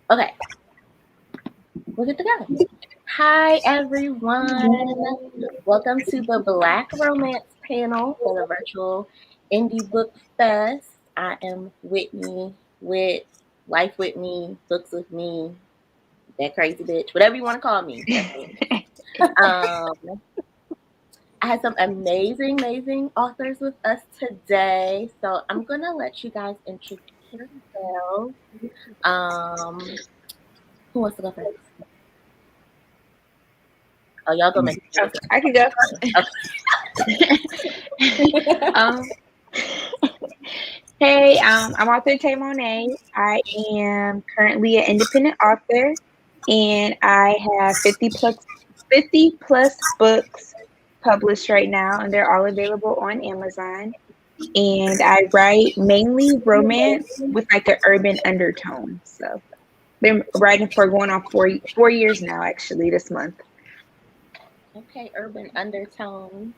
Okay, we're good to go. Hi, everyone. Welcome to the Black Romance panel for the virtual Indie Book Fest. I am Whitney with Life with Me, Books with Me, that crazy bitch, whatever you want to call me. That's me. Um, I had some amazing authors with us today. So I'm going to let you guys introduce yourselves. Um, who wants to go first? Oh, y'all go make Oh, I can go. Hey, I'm author Tay Mo'Nae. I am currently an independent author, and I have 50 plus books published right now, and they're all available on Amazon. And I write mainly romance with like an urban undertone. So, been writing for going on 4 years now, actually, this month. Okay, urban undertones.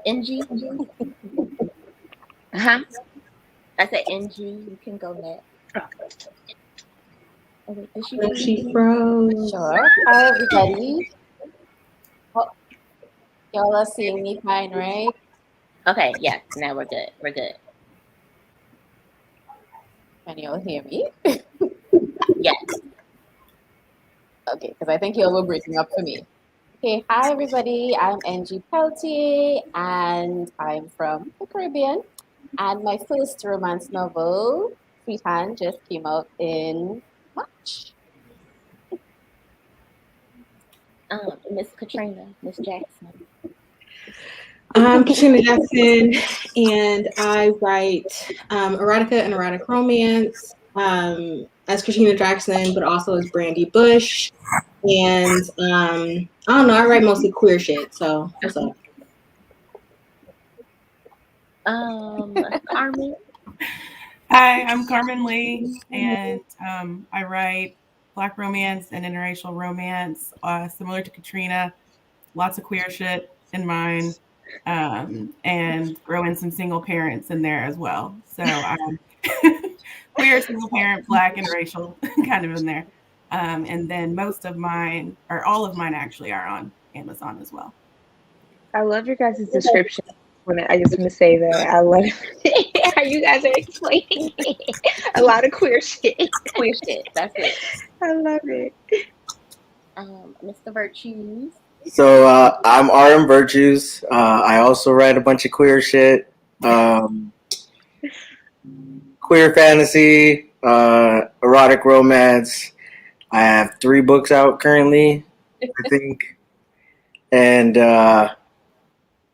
NG. Huh? I said NG. You can go next. Oh, wait, did she froze. Sure. Hi, everybody. Oh, y'all are seeing me fine, right? Okay, yeah. Now we're good. We're good. Can you all hear me? Yes. Okay, because I think y'all were breaking up for me. Okay, hi, everybody. I'm NG Peltier, and I'm from the Caribbean. And my first romance novel, Sweethand, just came out in March. Miss Katrina, Miss Jackson. I'm Katrina Jackson, and I write erotica and erotic romance as Katrina Jackson, but also as Brandy Bush. And I don't know, I write mostly queer shit. So what's up? Karmen. Hi, I'm Karmen Lee, and I write Black romance and interracial romance, similar to Katrina. Lots of queer shit in mine, and throw in some single parents in there as well. So queer, single parent, Black, interracial, kind of in there. And then most of mine, or all of mine, actually are on Amazon as well. I love your guys' description. I just want to say that I love how you guys are explaining it. A lot of queer shit. Queer shit. That's it. I love it. Mr. Virtues. So I'm RM Virtues. I also write a bunch of queer shit, queer fantasy, erotic romance. I have 3 books out currently, I think, and I've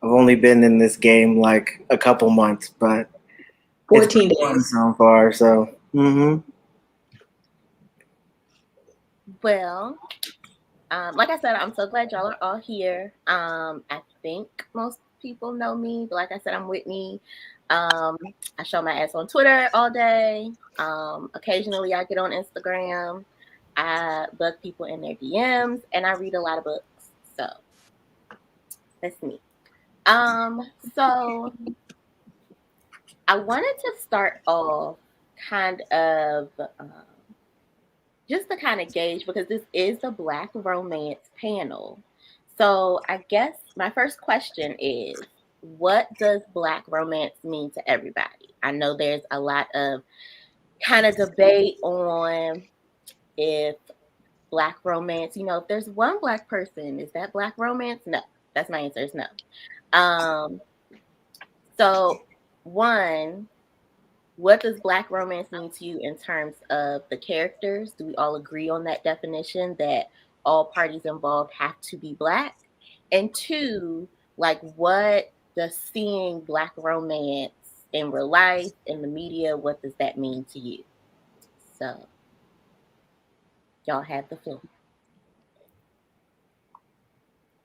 only been in this game like a couple months, but 14 it's fun days so far. So, Well, like I said, I'm so glad y'all are all here. I think most people know me, but like I said, I'm Whitney. I show my ass on Twitter all day. Occasionally, I get on Instagram. I bug people in their DMs, and I read a lot of books. So that's me. So I wanted to start off kind of just to kind of gauge, because this is the Black Romance panel. So I guess my first question is, what does Black romance mean to everybody? I know there's a lot of kind of debate on if Black romance, if there's one Black person, is that Black romance? No, that's my answer is no. So one, what does Black romance mean to you in terms of the characters? Do we all agree on that definition that all parties involved have to be Black? And 2, like, what does seeing Black romance in real life, in the media, what does that mean to you? So, y'all have the floor.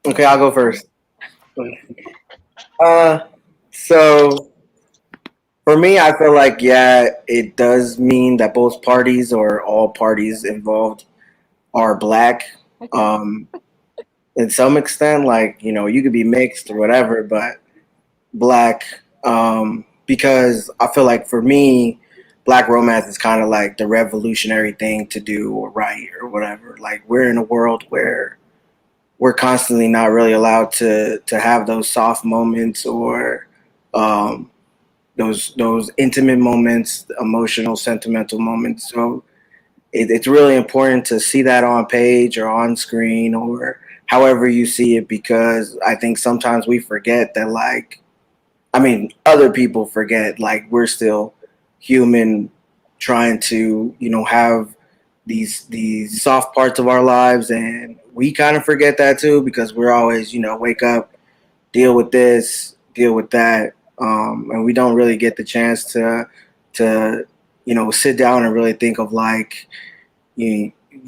okay, I'll go first. So for me, I feel like, yeah, it does mean that both parties or all parties involved are Black. In some extent, like, you could be mixed or whatever, but Black, because I feel like for me, Black romance is kind of like the revolutionary thing to do or write or whatever. Like we're in a world where we're constantly not really allowed to have those soft moments or those intimate moments, emotional, sentimental moments. So it's really important to see that on page or on screen or however you see it, because I think sometimes we forget that, like, I mean, other people forget, like, we're still human trying to, have these soft parts of our lives, and we kind of forget that too because we're always, wake up, deal with this, deal with that, and we don't really get the chance to sit down and really think of, like,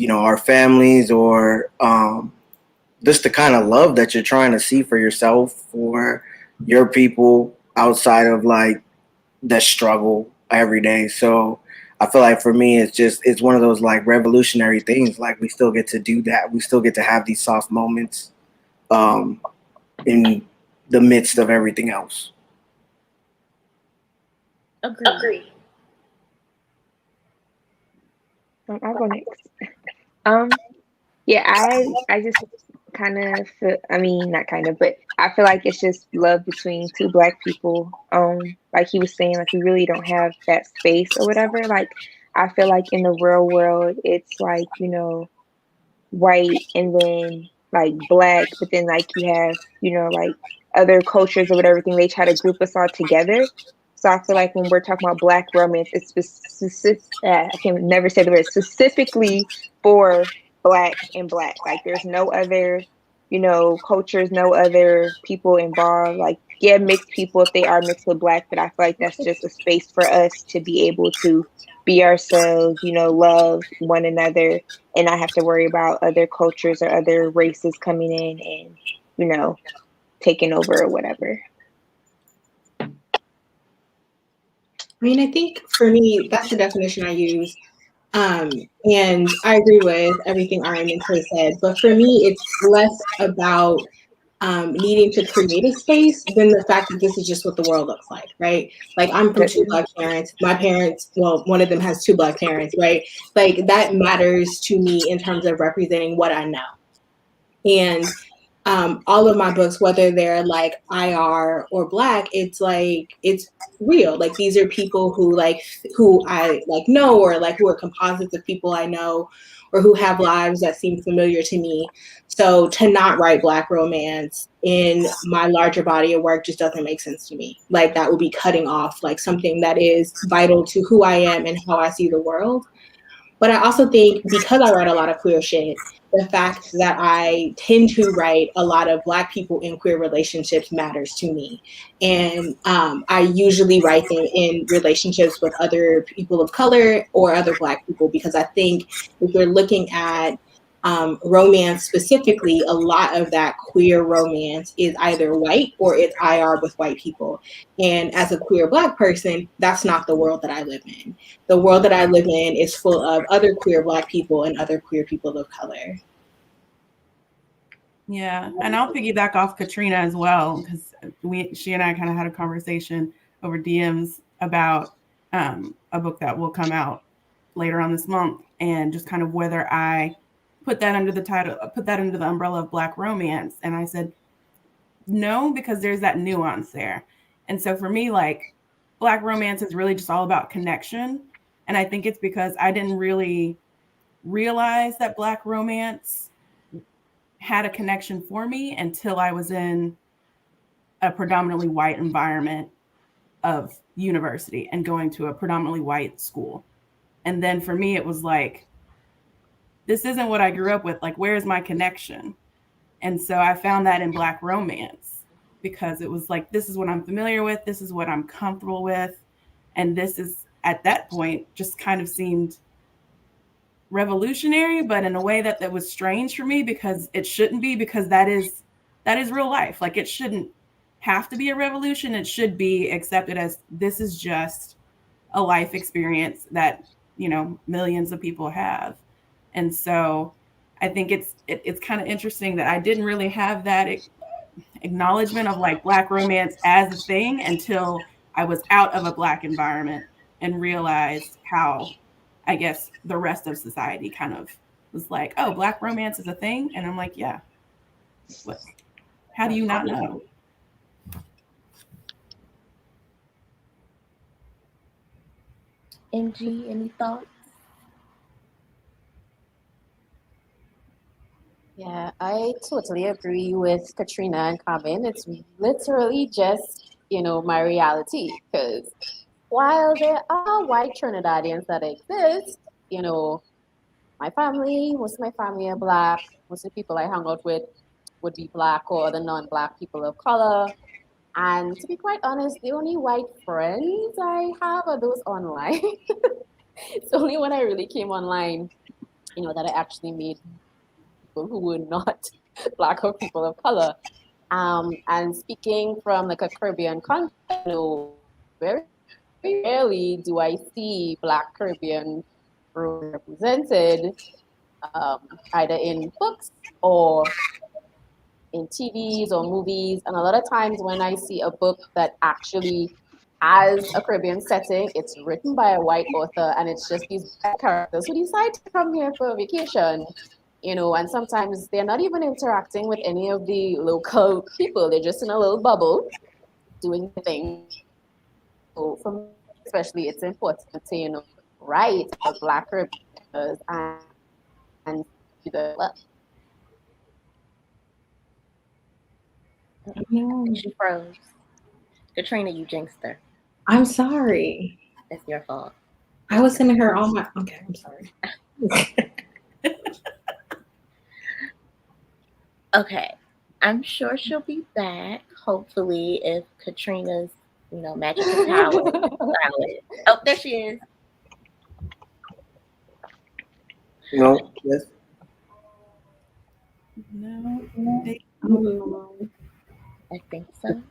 our families or just the kind of love that you're trying to see for yourself, for your people outside of, like, the struggle every day. So I feel like for me, it's one of those, like, revolutionary things. Like, we still get to do that. We still get to have these soft moments in the midst of everything else. Agree. I'll go next. Yeah, I just kind of feel, I mean, not kind of, but I feel like it's just love between two Black people. Like he was saying, like we really don't have that space or whatever. Like I feel like in the real world, it's like, white and then like Black, but then like you have, like other cultures or whatever thing, they try to group us all together. So I feel like when we're talking about Black romance, it's specific, I can never say the word, specifically for Black and Black. Like there's no other, cultures, no other people involved. Like, yeah, mixed people if they are mixed with Black, but I feel like that's just a space for us to be able to be ourselves, love one another and not have to worry about other cultures or other races coming in and, taking over or whatever. I mean, I think for me, that's the definition I use. And I agree with everything RM and Tay said, but for me, it's less about needing to create a space than the fact that this is just what the world looks like, right? Like I'm from two Black parents. My parents, well, one of them has two Black parents, right? Like that matters to me in terms of representing what I know. And all of my books, whether they're like IR or Black, it's like, it's real. Like these are people who I like know, or like who are composites of people I know, or who have lives that seem familiar to me. So to not write Black romance in my larger body of work just doesn't make sense to me. Like that would be cutting off like something that is vital to who I am and how I see the world. But I also think because I write a lot of queer shit, the fact that I tend to write a lot of Black people in queer relationships matters to me. And I usually write them in relationships with other people of color or other Black people, because I think if we're looking at romance specifically, a lot of that queer romance is either white or it's IR with white people. And as a queer Black person, that's not the world that I live in. The world that I live in is full of other queer Black people and other queer people of color. Yeah, and I'll piggyback off Katrina as well, because she and I kind of had a conversation over DMs about a book that will come out later on this month, and just kind of whether I put that under the umbrella of Black romance. And I said no, because there's that nuance there. And so for me, like, Black romance is really just all about connection. And I think it's because I didn't really realize that Black romance had a connection for me until I was in a predominantly white environment of university and going to a predominantly white school. And then for me, it was like, this isn't what I grew up with. Like, where's my connection? And so I found that in Black romance, because it was like, this is what I'm familiar with. This is what I'm comfortable with. And this is, at that point, just kind of seemed revolutionary, but in a way that was strange for me, because it shouldn't be, because that is real life. Like, it shouldn't have to be a revolution. It should be accepted as, this is just a life experience that, millions of people have. And so I think it's kind of interesting that I didn't really have that acknowledgement of like Black romance as a thing until I was out of a Black environment and realized how, I guess, the rest of society kind of was like, oh, Black romance is a thing. And I'm like, yeah. What? How do you not know? NG, any thoughts? Yeah, I totally agree with Katrina and Karmen. It's literally just, my reality. Because while there are white Trinidadians that exist, my family, most of my family are Black. Most of the people I hung out with would be Black or the non-Black people of color. And to be quite honest, the only white friends I have are those online. It's only when I really came online, that I actually made people who were not Black or people of color. And speaking from like a Caribbean context, very rarely do I see Black Caribbean represented, either in books or in TVs or movies. And a lot of times when I see a book that actually has a Caribbean setting, it's written by a white author and it's just these black characters who decide to come here for a vacation. And sometimes they're not even interacting with any of the local people. They're just in a little bubble doing the thing. So for me, especially, it's important to, write a Black Caribbean and the She froze. Katrina, you jinxed her. I'm sorry. It's your fault. I was sending her all my. Okay, I'm sorry. Okay. I'm sure she'll be back, hopefully, if Katrina's, magical power is valid. Oh, there she is. No, yes. No. I think so.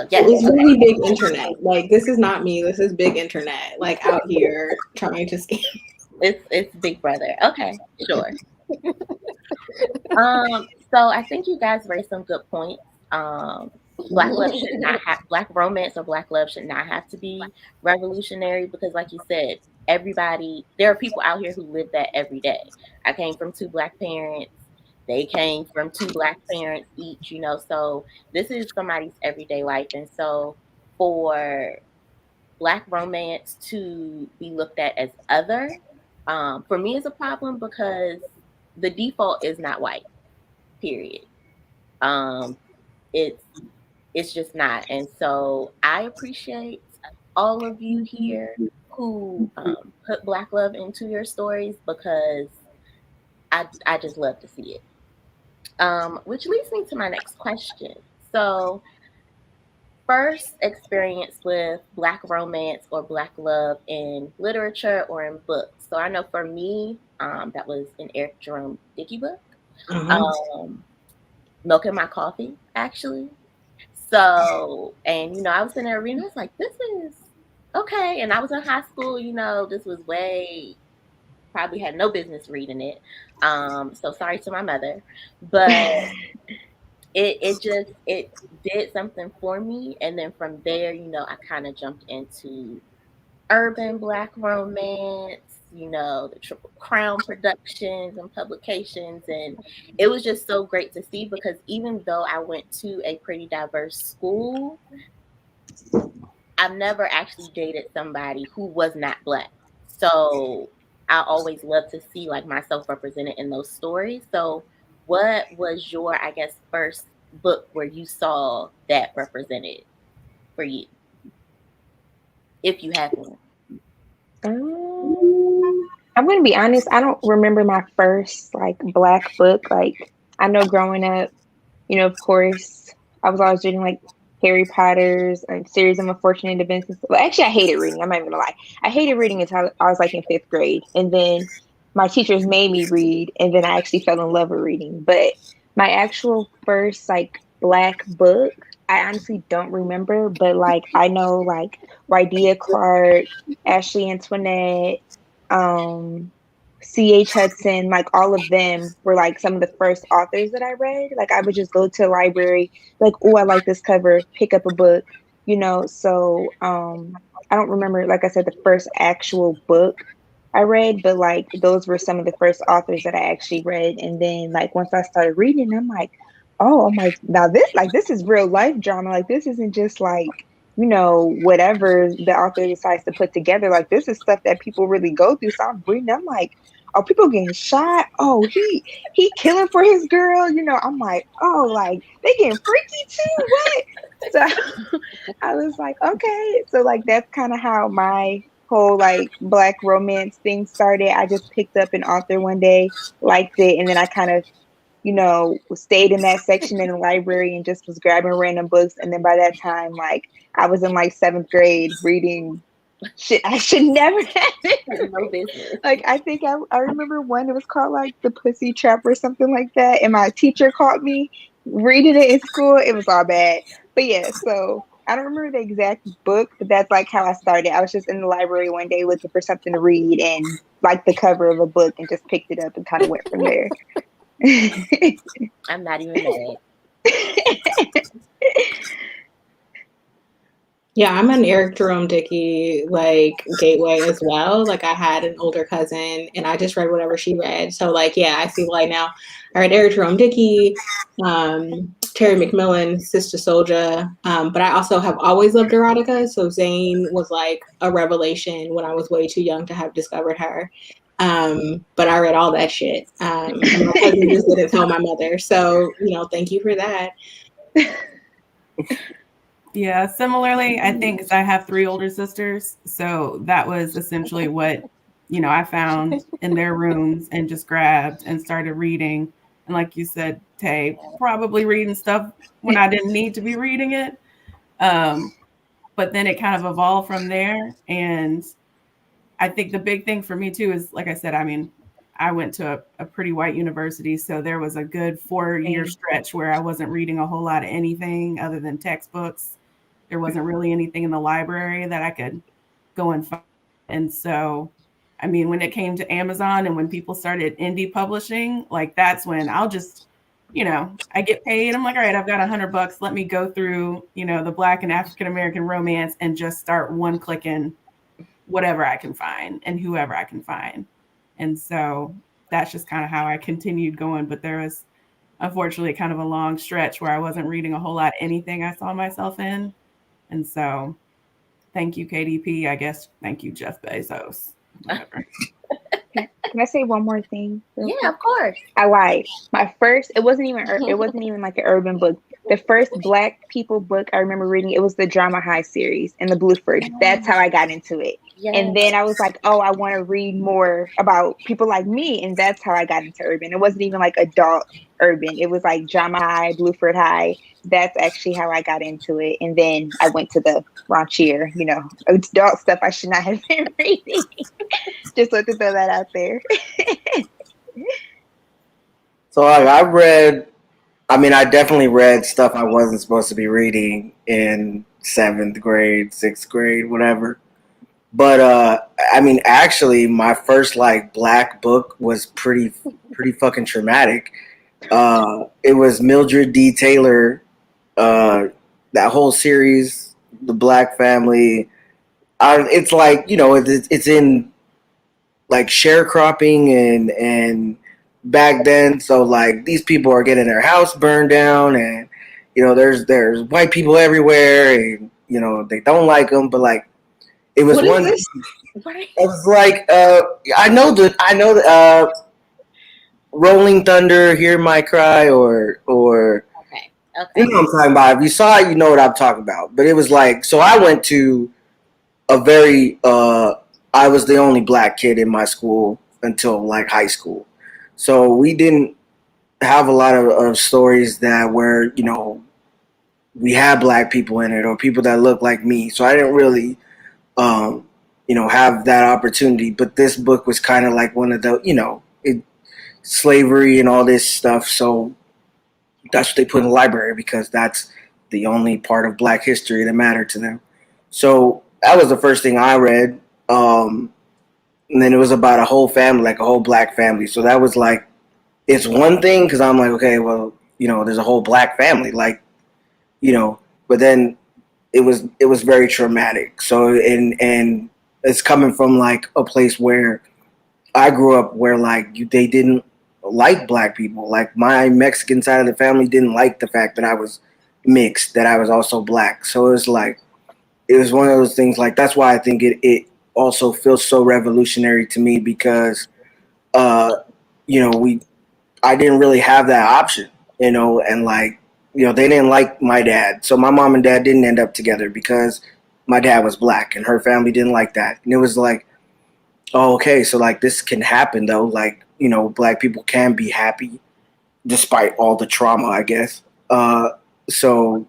Yes. It's really big internet. Like, this is not me. This is big internet. Like, out here trying to scam. It's Big Brother. Okay, sure. So I think you guys raised some good points. Black love should not have Black romance or Black love should not have to be revolutionary because, like you said, there are people out here who live that every day. I came from 2 Black parents. They came from 2 Black parents each, so this is somebody's everyday life. And so for Black romance to be looked at as other, for me is a problem because the default is not white, period. It's just not. And so I appreciate all of you here who put Black love into your stories because I just love to see it. Which leads me to my next question. So, first experience with Black romance or Black love in literature or in books. So I know for me, that was an Eric Jerome Dickey book. Milk in My Coffee, actually. So, and I was in there reading, I was like, this is okay. And I was in high school, this was probably had no business reading it. So sorry to my mother, but it did something for me. And then from there, I kind of jumped into urban Black romance, the Triple Crown productions and publications. And it was just so great to see because even though I went to a pretty diverse school, I've never actually dated somebody who was not Black. So I always love to see like myself represented in those stories. So what was your, I guess, first book where you saw that represented for you? If you have one. I'm going to be honest. I don't remember my first like Black book. Like I know growing up, of course, I was always reading like Harry Potter's and Series of Unfortunate Events. Well, actually, I hated reading. I'm not even gonna lie. I hated reading until I was like in 5th grade, and then my teachers made me read, and then I actually fell in love with reading. But my actual first like Black book, I honestly don't remember. But like I know like Rydia Clark, Ashley Antoinette, C.H. Hudson, like all of them were like some of the first authors that I read. Like I would just go to the library, like, oh, I like this cover, pick up a book, you know, so I don't remember, like I said, the first actual book I read, but like those were some of the first authors that I actually read. And then like once I started reading, I'm like, oh, I'm like, now this is real life drama. Like this isn't just like, you know, whatever the author decides to put together. Like this is stuff that people really go through. So I'm reading, I'm like, oh, people getting shot. Oh, he killing for his girl. You know, I'm like, oh, like they getting freaky too. What? So I was like, okay. So like that's kind of how my whole like Black romance thing started. I just picked up an author one day, liked it, and then I kind of, you know, stayed in that section in the library and just was grabbing random books. And then by that time, like I was in like 7th grade reading shit I should never have. No business. Like I think I remember one, it was called like The Pussy Trap or something like that. And my teacher caught me reading it in school. It was all bad. But yeah, so I don't remember the exact book, but that's like how I started. I was just in the library one day looking for something to read and liked the cover of a book and just picked it up and kind of went from there. I'm not even mad. Yeah, I'm an Eric Jerome Dickey like gateway as well. Like I had an older cousin and I just read whatever she read. So like yeah, I see why now. I read Eric Jerome Dickey, Terry McMillan, Sister Soldier. But I also have always loved erotica. So Zane was like a revelation when I was way too young to have discovered her. But I read all that shit. And my cousin just didn't tell my mother. So, you know, thank you for that. Yeah, similarly, I think 'cause I have 3 older sisters, so that was essentially what, you know, I found in their rooms and just grabbed and started reading. And like you said, Tay, probably reading stuff when I didn't need to be reading it. But then it kind of evolved from there. And I think the big thing for me too is, like I said, I mean, I went to a pretty white university, so there was a good 4-year stretch where I wasn't reading a whole lot of anything other than textbooks. There wasn't really anything in the library that I could go and find. And so, I mean, when it came to Amazon and when people started indie publishing, like that's when I'll just, you know, I get paid. I'm like, all right, I've got $100. Let me go through, you know, the Black and African American romance and just start one clicking whatever I can find and whoever I can find. And so that's just kind of how I continued going. But there was unfortunately kind of a long stretch where I wasn't reading a whole lot of anything I saw myself in. And so thank you, KDP. I guess thank you, Jeff Bezos. Whatever. Can I say one more thing? Yeah, of course. I lied. My first, it wasn't even like an urban book. The first Black people book I remember reading, it was the Drama High series and the Blueford. That's how I got into it. Yes. And then I was like, oh, I want to read more about people like me. And that's how I got into urban. It wasn't even like adult urban. It was like Drama High, Blueford High. That's actually how I got into it. And then I went to the raunchier, you know, adult stuff I should not have been reading. Just want to throw that out there. So like, I definitely read stuff I wasn't supposed to be reading in 7th grade, 6th grade, whatever. But I mean, actually, my first like Black book was pretty fucking traumatic. It was Mildred D. Taylor, that whole series, The Black Family. It's like, you know, it's in like sharecropping and back then, so like these people are getting their house burned down, and you know there's white people everywhere, and you know they don't like them, but like it was what one. It was like I know the Rolling Thunder, Hear My Cry, or okay. You know what I'm talking about. If you saw it, you know what I'm talking about. But it was like, so I went to a very I was the only Black kid in my school until like high school. So we didn't have a lot of stories that were, you know, we had Black people in it or people that look like me. So I didn't really, you know, have that opportunity. But this book was kind of like one of the, you know, slavery and all this stuff. So that's what they put in the library because that's the only part of Black history that mattered to them. So that was the first thing I read. And then it was about a whole family, like a whole Black family. So that was like, it's one thing because I'm like, okay, well, you know, there's a whole Black family, like, you know, but then it was very traumatic. So and it's coming from like a place where I grew up where like they didn't like black people. Like my Mexican side of the family didn't like the fact that I was mixed, that I was also black. So it was like it was one of those things. Like that's why I think it also feels so revolutionary to me because you know I didn't really have that option, you know, and like they didn't like my dad, so my mom and dad didn't end up together because my dad was black and her family didn't like that, and it was like, oh, okay, so like this can happen though, like black people can be happy despite all the trauma, I guess. So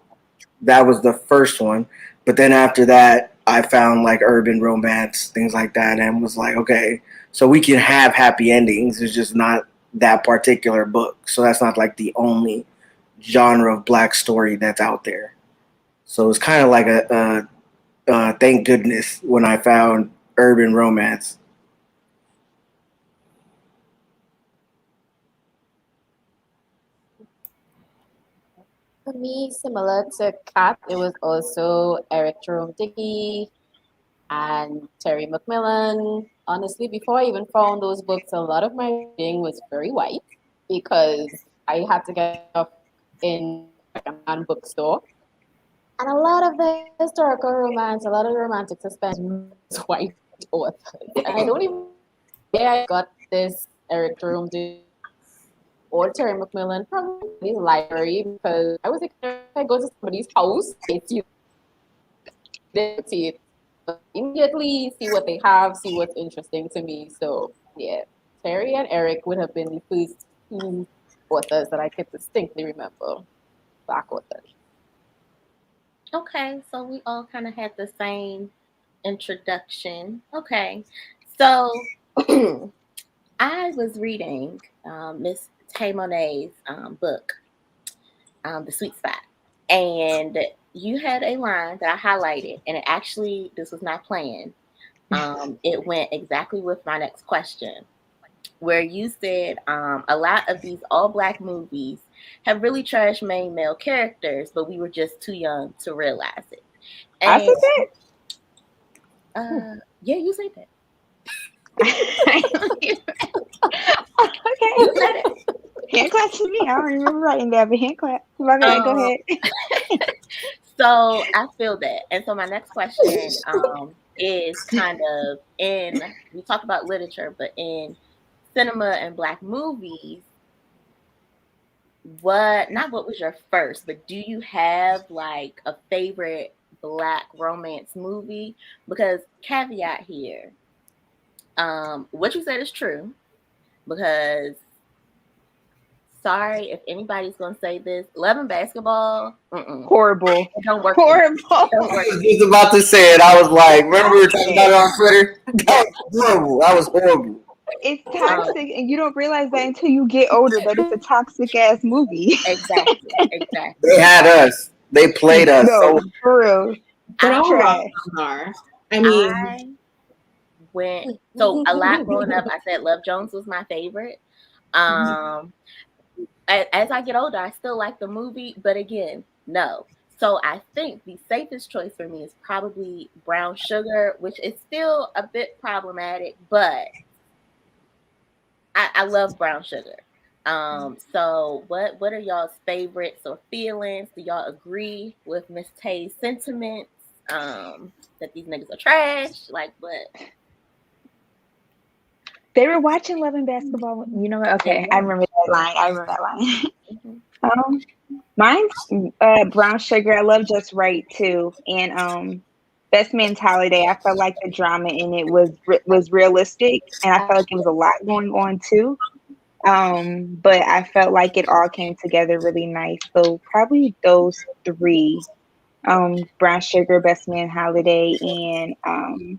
that was the first one, but then after that, I found like urban romance, things like that, and was like, okay, so we can have happy endings. It's just not that particular book. So that's not like the only genre of black story that's out there. So it's kind of like a thank goodness when I found urban romance. For me, similar to Kat, it was also Eric Jerome Dickey and Terry McMillan. Honestly, before I even found those books, a lot of my reading was very white because I had to get off in a second-hand bookstore. And a lot of the historical romance, a lot of the romantic suspense was white authors. And I don't even know where I got this Eric Jerome Dickey or Terry McMillan from the library because I was like, if I go to somebody's house, it's you see it immediately, see what they have, see what's interesting to me. So yeah, Terry and Eric would have been the first two authors that I could distinctly remember, black authors. Okay, so we all kind of had the same introduction. Okay, so I was reading Miss Tay Mo'Nae's book, The Sweet Spot, and you had a line that I highlighted, and it actually, this was not planned. It went exactly with my next question, where you said a lot of these all black movies have really trashed main male characters, but we were just too young to realize it. I And said yeah, you said that. that. Okay. You said it. Hand clap to me. I don't remember writing that, but hand clap. Okay, go ahead. So I feel that. And so my next question is kind of we talk about literature, but in cinema and black movies, not what was your first, but do you have like a favorite black romance movie? Because caveat here, what you said is true, because sorry if anybody's gonna say this, Love and Basketball, Horrible. it don't work. Horrible. I was just about to say it. I was like, remember we were talking about it on Twitter? That was horrible. That was horrible. It's toxic, and you don't realize that until you get older that it's a toxic ass movie. Exactly. They had us. They played us. No, So for real. But all Trash. rom-coms are. I mean, I went so a lot growing up. I said Love Jones was my favorite. As I get older, I still like the movie, but again, no. So I think the safest choice for me is probably Brown Sugar, which is still a bit problematic, but I love Brown Sugar. So what are y'all's favorites or feelings? Do y'all agree with Miss Tay's sentiments? That these niggas are trash? Like what? They were watching Love and Basketball. You know what? Okay, I remember that line. Mm-hmm. Mine's Brown Sugar. I love Just Right too, and Best Man Holiday. I felt like the drama in it was realistic, and I felt like it was a lot going on too. But I felt like it all came together really nice. So probably those three: Brown Sugar, Best Man Holiday, and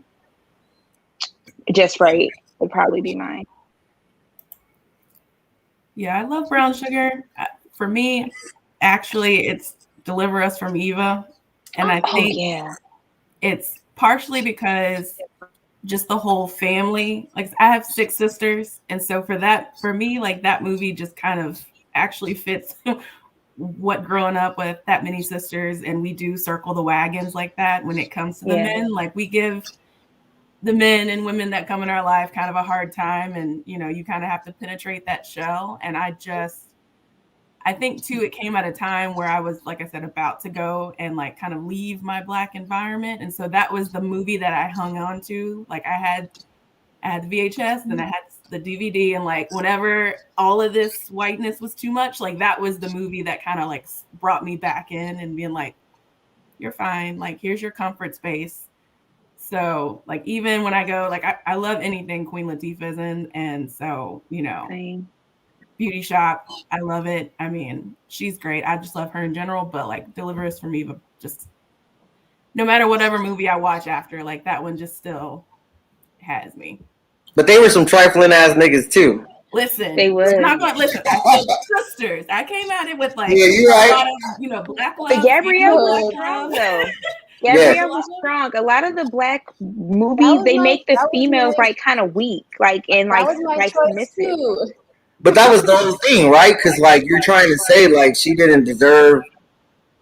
Just Right would probably be mine. Yeah, I love Brown Sugar. For me, actually, it's Deliver Us from Eva. And I think it's partially because just the whole family. Like, I have 6 sisters. And so for me, like, that movie just kind of actually fits what growing up with that many sisters, and we do circle the wagons like that when it comes to the men. Like we give the men and women that come in our life kind of a hard time, and you know, you kind of have to penetrate that shell. And I think too, it came at a time where I was, like I said, about to go and like kind of leave my Black environment. And so that was the movie that I hung on to. Like I had the VHS, then I had the DVD, and like whenever all of this whiteness was too much, like that was the movie that kind of like brought me back in and being like, you're fine. Like, here's your comfort space. So like, even when I go, like I love anything Queen Latifah's in. And so, you know, Beauty Shop, I love it. I mean, she's great. I just love her in general, but like Deliver Us from Eva, just no matter whatever movie I watch after, like that one just still has me. But they were some trifling ass niggas too. Listen, they were. I'm not going to listen. I said sisters. I came at it with like you're right. a lot of, you know, Black love. But Gabrielle was strong though. Gabrielle was strong. A lot of the Black movies, they make the females like kind of weak, like and like submissive. But that was the whole thing, right? Because like you're trying to say like she didn't deserve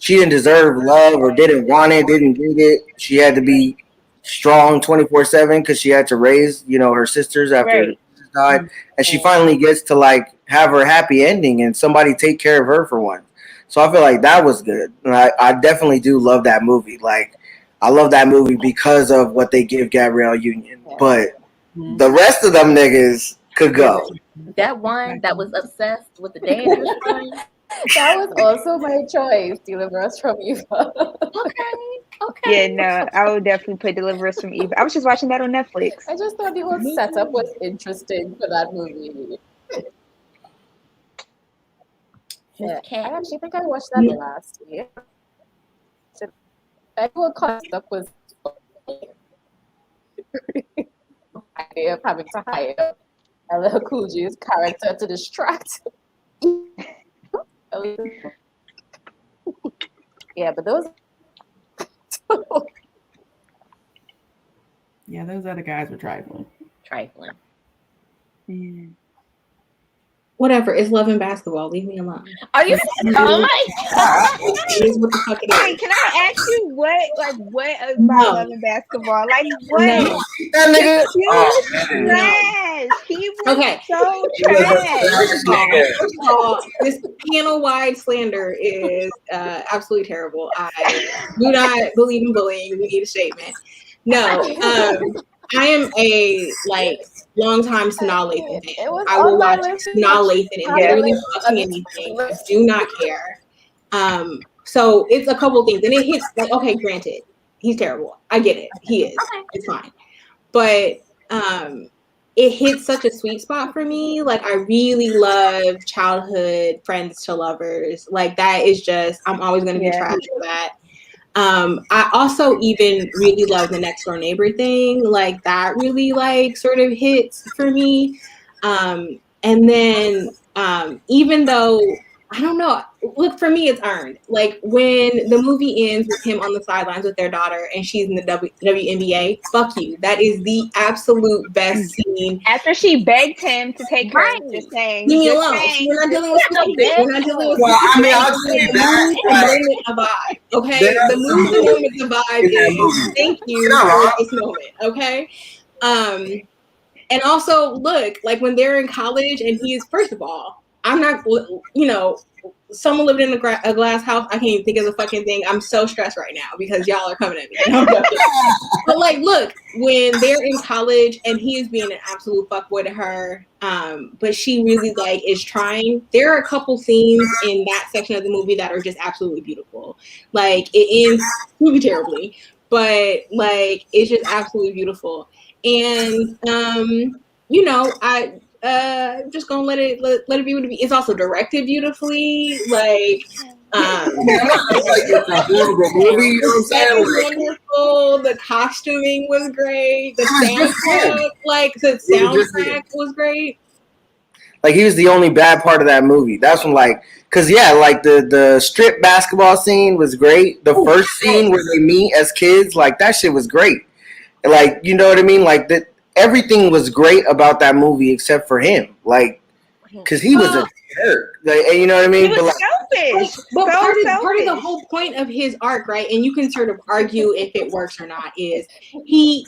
love or didn't want it, didn't get it. She had to be strong 24/7 because she had to raise, you know, her sisters after her sisters died, and she finally gets to like have her happy ending and somebody take care of her for once. So I feel like that was good, and I definitely do love that movie. Like I love that movie because of what they give Gabrielle Union, but the rest of them niggas could go. That one that was obsessed with the dangerous one. That was also my choice, Deliver Us from Eva. Okay. Yeah, no, I would definitely put Deliver Us from Eva. I was just watching that on Netflix. I just thought the whole setup was interesting for that movie. Yeah, I actually think I watched that last year. That whole concept was idea of having to hire LL Cool J's character to distract. Yeah, but those. Yeah, those other guys were trifling. Whatever. It's Love and Basketball. Leave me alone. Are you? Oh my God! It is what the fuck it is. Wait, can I ask you what about Love and Basketball? Like what? No. That He was trash. He was so trash. First of all, this panel-wide slander is absolutely terrible. I do not believe in bullying. We need a statement. No, I am a long-time Sanaa Lathan fan. I will watch Sanaa Lathan and literally fucking anything. I do not care. So it's a couple things, and it hits like, okay, granted, he's terrible. I get it. He is. It's fine. But it hits such a sweet spot for me. Like I really love childhood friends to lovers. Like that is just, I'm always going to be trash for that. I also even really love the next door neighbor thing. Like that really like sort of hits for me. And then even though, I don't know, look, for me, it's earned. Like when the movie ends with him on the sidelines with their daughter and she's in the WNBA, fuck you. That is the absolute best scene. After she begged him to take her, just saying, leave me alone. We're not dealing with we're not dealing with I'll say that. a vibe. Okay, the movie is a vibe. Is thank you for this moment. Okay, and also look, like when they're in college and he is, first of all, I'm not, you know, someone living in a glass house. I can't even think of the fucking thing. I'm so stressed right now because y'all are coming at me. But like, look, when they're in college and he is being an absolute fuckboy to her, but she really like is trying. There are a couple scenes in that section of the movie that are just absolutely beautiful. Like it ends really terribly, but like it's just absolutely beautiful. And you know, just gonna let it be what it be. It's also directed beautifully. Like, it's a horrible movie. You know what I'm saying? Wonderful. The costuming was great. The soundtrack was great. Like he was the only bad part of that movie. That's when like, cause yeah, like the strip basketball scene was great. The first scene where they meet as kids, like that shit was great. Like, you know what I mean? Like that. Everything was great about that movie except for him, like, because he was a jerk, like, you know what I mean? He was but like, so selfish. But So part of the selfish. whole point of his arc, right, and you can sort of argue if it works or not, is he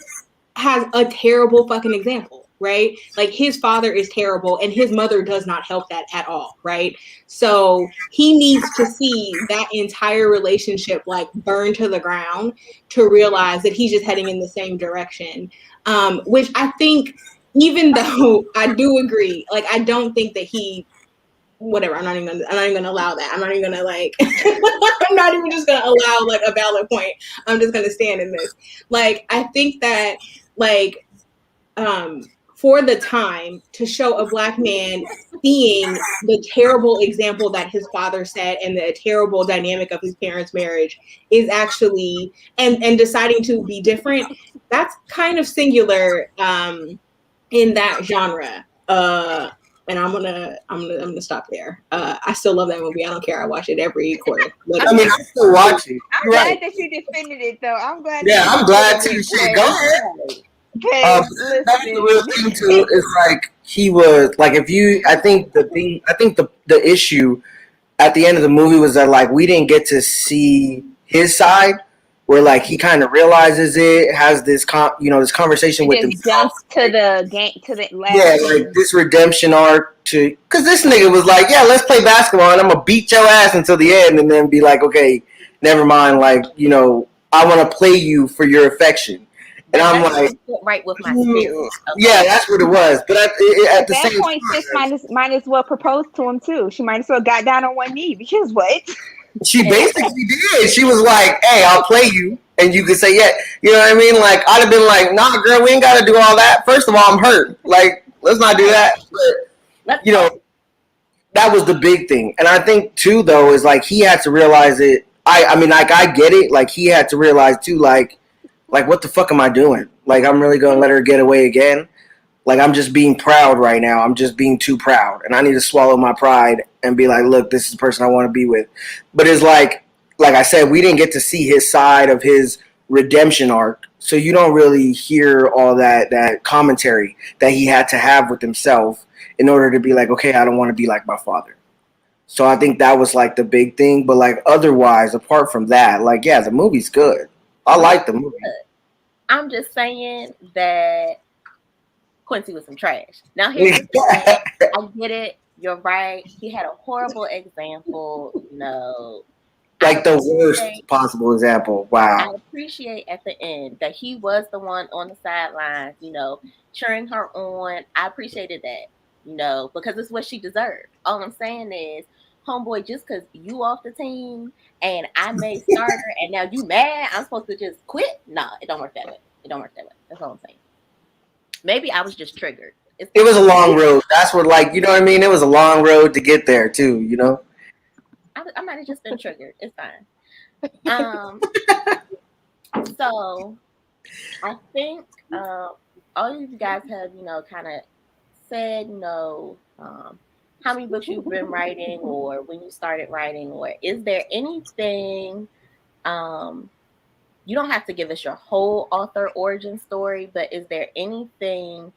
has a terrible fucking example, right? Like his father is terrible and his mother does not help that at all, right? So he needs to see that entire relationship like burn to the ground to realize that he's just heading in the same direction. Which I think, even though I do agree, like I don't think that he, whatever, I'm not even gonna allow that. I'm not even gonna like I'm not even just gonna allow like a valid point. I'm just gonna stand in this. Like I think that like for the time to show a Black man seeing the terrible example that his father set and the terrible dynamic of his parents' marriage is actually and deciding to be different, that's kind of singular in that genre. And I'm gonna stop there. I still love that movie. I don't care. I watch it every quarter. I mean, I still watch it. I'm You're glad right. that you defended it, though. I'm glad. Yeah, that I'm glad too. Shit, go ahead. Because That's the real thing too. Is like he was like if you. I think the issue at the end of the movie was that like we didn't get to see his side, where like he kind of realizes it, has this this conversation with just himself. jumps to the game to the last. Yeah, like this redemption arc to because this nigga was like, yeah, let's play basketball and I'm gonna beat your ass until the end, and then be like, okay, never mind, like I want to play you for your affection. And I'm like, right with my spirit. Okay. Yeah, that's what it was. But at the that same point, sis might as well propose to him too. She might as well got down on one knee because what? She basically did. She was like, "Hey, I'll play you," and you could say, "Yeah." You know what I mean? Like I'd have been like, "Nah, girl, we ain't got to do all that. First of all, I'm hurt. Like, let's not do that." But that was the big thing. And I think too, though, is like he had to realize it. I mean, like I get it. Like he had to realize too, like what the fuck am I doing? Like I'm really gonna let her get away again? Like I'm just being proud right now. I'm just being too proud, and I need to swallow my pride and be like, look, this is the person I want to be with. But it's like I said, we didn't get to see his side of his redemption arc, so you don't really hear all that commentary that he had to have with himself in order to be like, okay, I don't want to be like my father. So I think that was like the big thing. But like otherwise, apart from that, like yeah, the movie's good. I like the movie. I'm just saying that Quincy was some trash. Now here's the thing. I get it. You're right. He had a horrible example. Like the worst possible example. Wow. I appreciate at the end that he was the one on the sidelines, cheering her on. I appreciated that, because it's what she deserved. All I'm saying is, homeboy, just because you off the team and I made starter and now you mad, I'm supposed to just quit? Nah, it don't work that way. It don't work that way. That's all I'm saying. Maybe I was just triggered. It was a long road. That's what, like, you know what I mean? It was a long road to get there, too, I might have just been triggered. It's fine. So I think all of you guys have, kind of said, how many books you've been writing or when you started writing, or is there anything, you don't have to give us your whole author origin story, but is there anything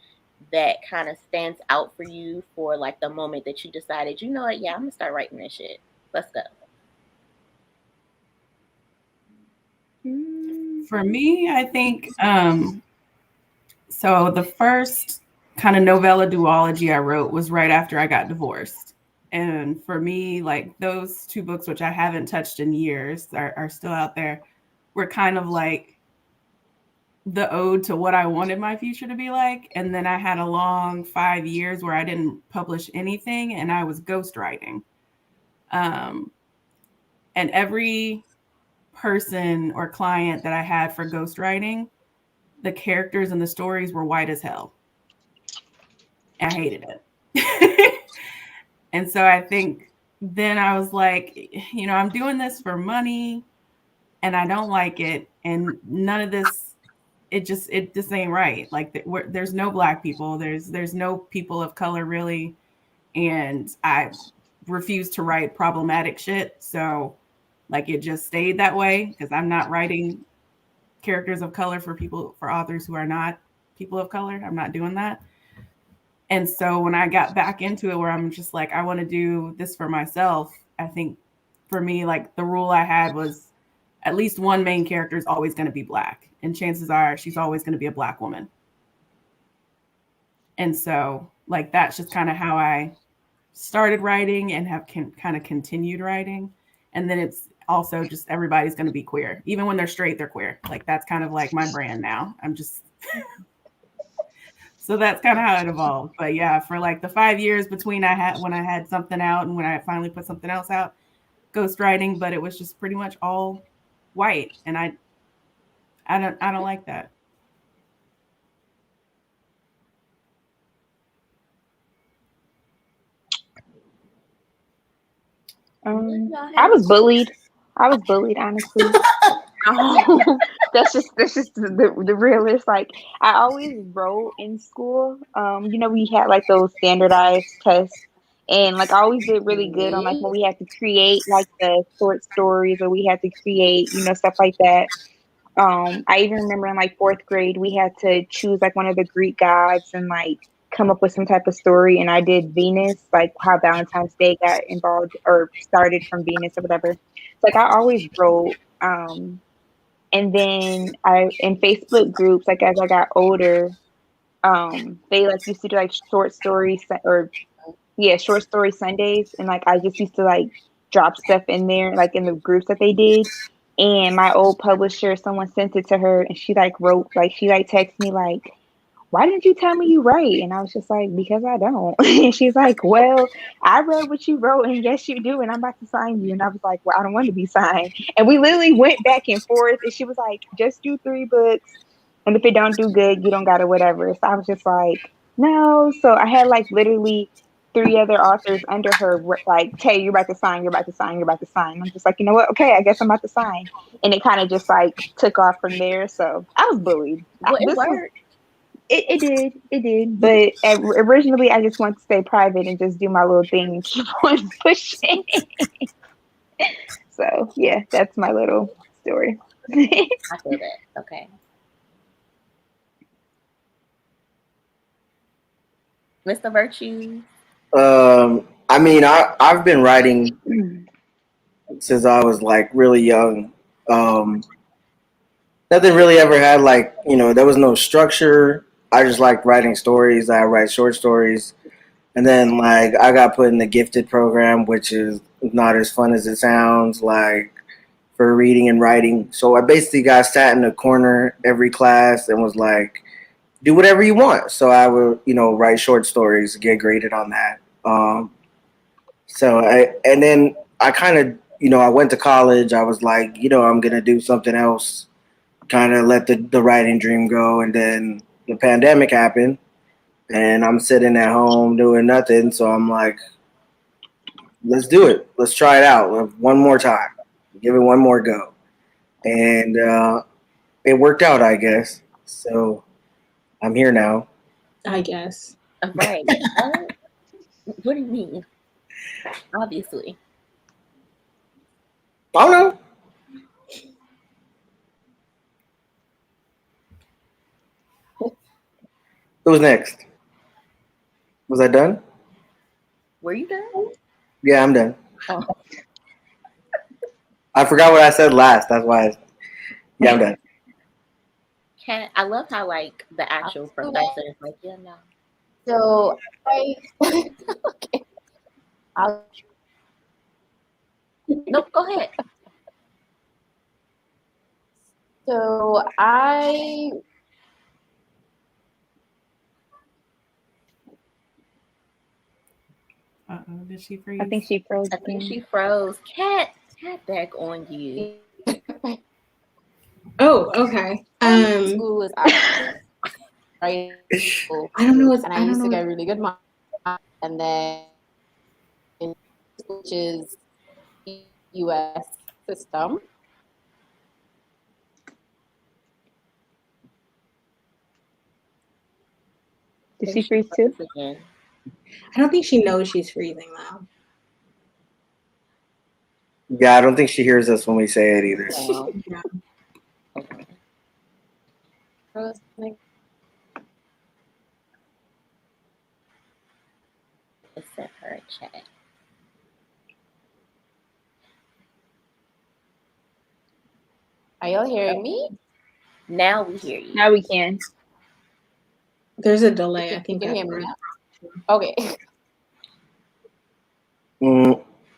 that kind of stands out for you for like the moment that you decided, yeah, I'm gonna start writing this shit. Let's go. For me, I think so the first kind of novella duology I wrote was right after I got divorced. And for me, like those two books, which I haven't touched in years, are still out there, were kind of like the ode to what I wanted my future to be like. And then I had a long 5 years where I didn't publish anything and I was ghostwriting. And every person or client that I had for ghostwriting, the characters and the stories were white as hell. I hated it. And so I think then I was like, I'm doing this for money and I don't like it. And none of this, it just ain't right. Like there's no Black people. There's no people of color really. And I refuse to write problematic shit. So like it just stayed that way because I'm not writing characters of color for authors who are not people of color. I'm not doing that. And so when I got back into it where I'm just like, I want to do this for myself, I think for me, like the rule I had was at least one main character is always going to be Black. And chances are she's always going to be a Black woman. And so like, that's just kind of how I started writing and have kind of continued writing. And then it's also just everybody's going to be queer. Even when they're straight, they're queer. Like that's kind of like my brand now. I'm just so that's kind of how it evolved. But yeah, for like the 5 years between when I had something out and when I finally put something else out, ghostwriting, but it was just pretty much all white, and I don't like that. I was bullied. Honestly. That's just the realist. Like I always wrote in school. You know, we had like those standardized tests, and like I always did really good on like when we had to create like the short stories or we had to create, you know, stuff like that. I even remember in like fourth grade we had to choose like one of the Greek gods and like come up with some type of story, and I did Venus, like how Valentine's Day got involved or started from Venus or whatever. So like I always wrote. And then I in Facebook groups, like as I got older, they like used to do like short stories or short story Sundays, and like I just used to like drop stuff in there, like in the groups that they did. And my old publisher, someone sent it to her, and she like wrote, like she like texted me like, "Why didn't you tell me you write?" And I was just like, "Because I don't." And she's like, "Well, I read what you wrote, and yes, you do, and I'm about to sign you." And I was like, "Well, I don't want to be signed." And we literally went back and forth, and she was like, "Just do 3 books, and if it don't do good, you don't got to whatever." So I was just like, "No." So I had like literally 3 other authors under her, like, "Tay, you're about to sign, you're about to sign, you're about to sign." I'm just like, you know what? Okay, I guess I'm about to sign. And it kind of just like took off from there. So I was bullied. Well, it worked. It did. But originally, I just wanted to stay private and just do my little thing and keep on pushing. So yeah, that's my little story. I feel that. Okay. Mr. Virtue. I mean, I've been writing since I was like really young. Nothing really ever had like, there was no structure. I just liked writing stories. I write short stories. And then like I got put in the gifted program, which is not as fun as it sounds, like for reading and writing. So I basically got sat in a corner every class and was like, do whatever you want. So I would, write short stories, get graded on that. And then I kind of, I went to college. I was like, I'm going to do something else, kind of let the writing dream go. And then the pandemic happened and I'm sitting at home doing nothing. So I'm like, let's do it. Let's try it out one more time. Give it one more go. And it worked out, I guess. So I'm here now. I guess. Right. What do you mean? Obviously. I don't know. Who's next? Was I done? Were you done? Yeah, I'm done. Oh. I forgot what I said last. That's why. Yeah, I'm done. I love how like the actual professor is like, yeah, no. So okay. Nope, go ahead. So I Did she freeze? I think she froze. I think she froze. Cat back on you. Oh, okay. school is right school, I don't know. and I used to get really good marks, and then which is U.S. system. Did she freeze too? Again. I don't think she knows she's freezing though. Yeah, I don't think she hears us when we say it either. So, Yeah. okay. Let's send her a chat. Are y'all hearing me? Now we hear you. Now we can. There's a delay. I You think can that's hear me right. now? Okay.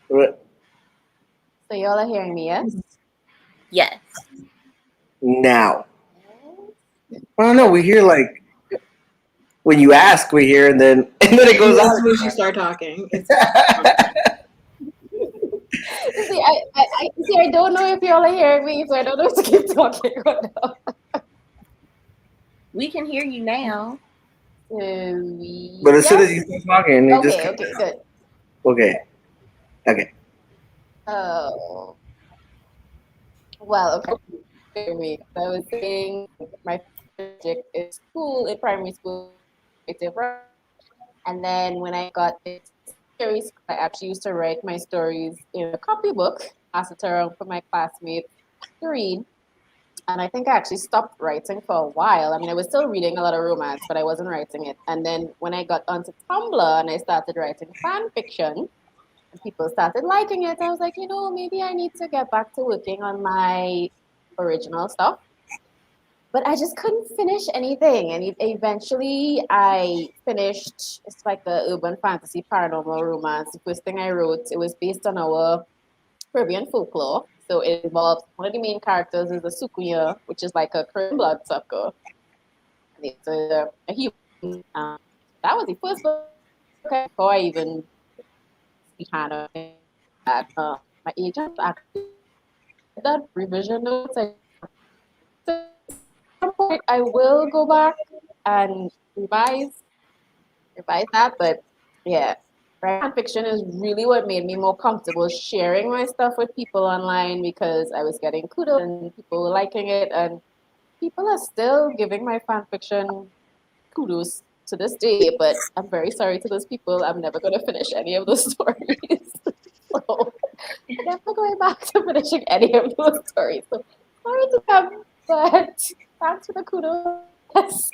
What? So y'all are hearing me, yes? Yes. Now. I don't know. We hear like when you ask, we hear, and then it goes As out. soon as you start talking, it's See, I don't know if y'all are hearing me, so I don't know if to keep talking or not. We can hear you now. But as soon as you start talking, it just Okay, good. Okay. Oh, well, okay. Hear me. I was saying my project in school, in primary school, and then when I got this series, I actually used to write my stories in a copybook, pass it around for my classmates to read. And I think I actually stopped writing for a while. I mean, I was still reading a lot of romance, but I wasn't writing it. And then when I got onto Tumblr and I started writing fan fiction, and people started liking it, I was like, maybe I need to get back to working on my original stuff. But I just couldn't finish anything. And eventually I finished, it's like a urban fantasy paranormal romance. The first thing I wrote, it was based on our Caribbean folklore. So it involves one of the main characters is a sukuya, which is like a Caribbean bloodsucker. And it's a human. That was the first book before I even began that. My agent actually did that revision notes. So at some point I will go back and revise that, but yeah. Fan fiction is really what made me more comfortable sharing my stuff with people online because I was getting kudos and people were liking it, and people are still giving my fan fiction kudos to this day. But I'm very sorry to those people. I'm never going to finish any of those stories. So I'm never going back to finishing any of those stories. So sorry to them, but thanks for the kudos.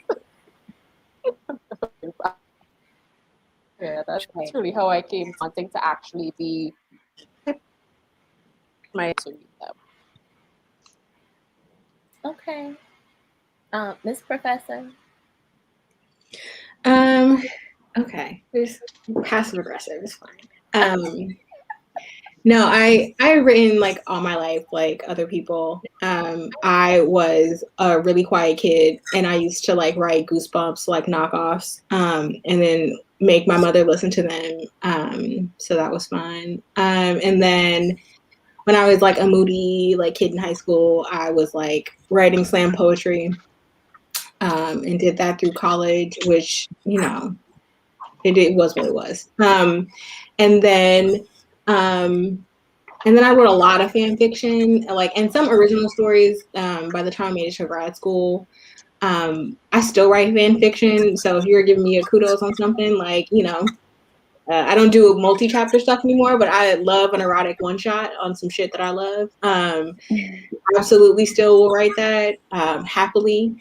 Yeah, that's really how I came wanting to actually be my to read them. Okay. Miss Professor. Okay. There's passive aggressive. It's fine. No, I've written like all my life, like other people. I was a really quiet kid, and I used to like write Goosebumps like knockoffs, and then make my mother listen to them. So that was fun. And then when I was like a moody like kid in high school, I was like writing slam poetry, and did that through college, which it was what it was. And then I wrote a lot of fan fiction, and some original stories. By the time I made it to grad school, I still write fan fiction. So if you're giving me a kudos on something, I don't do multi-chapter stuff anymore, but I love an erotic one-shot on some shit that I love. I absolutely still will write that happily.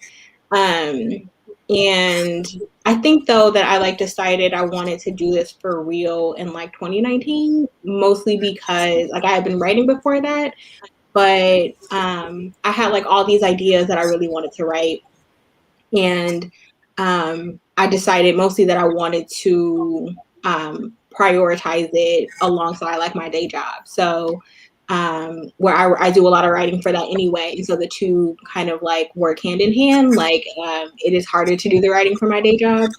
And I think though that I decided I wanted to do this for real in 2019, mostly because I had been writing before that, but I had all these ideas that I really wanted to write, and I decided mostly that I wanted to prioritize it alongside my day job. So where I do a lot of writing for that anyway. And so the two kind of work hand in hand. It is harder to do the writing for my day job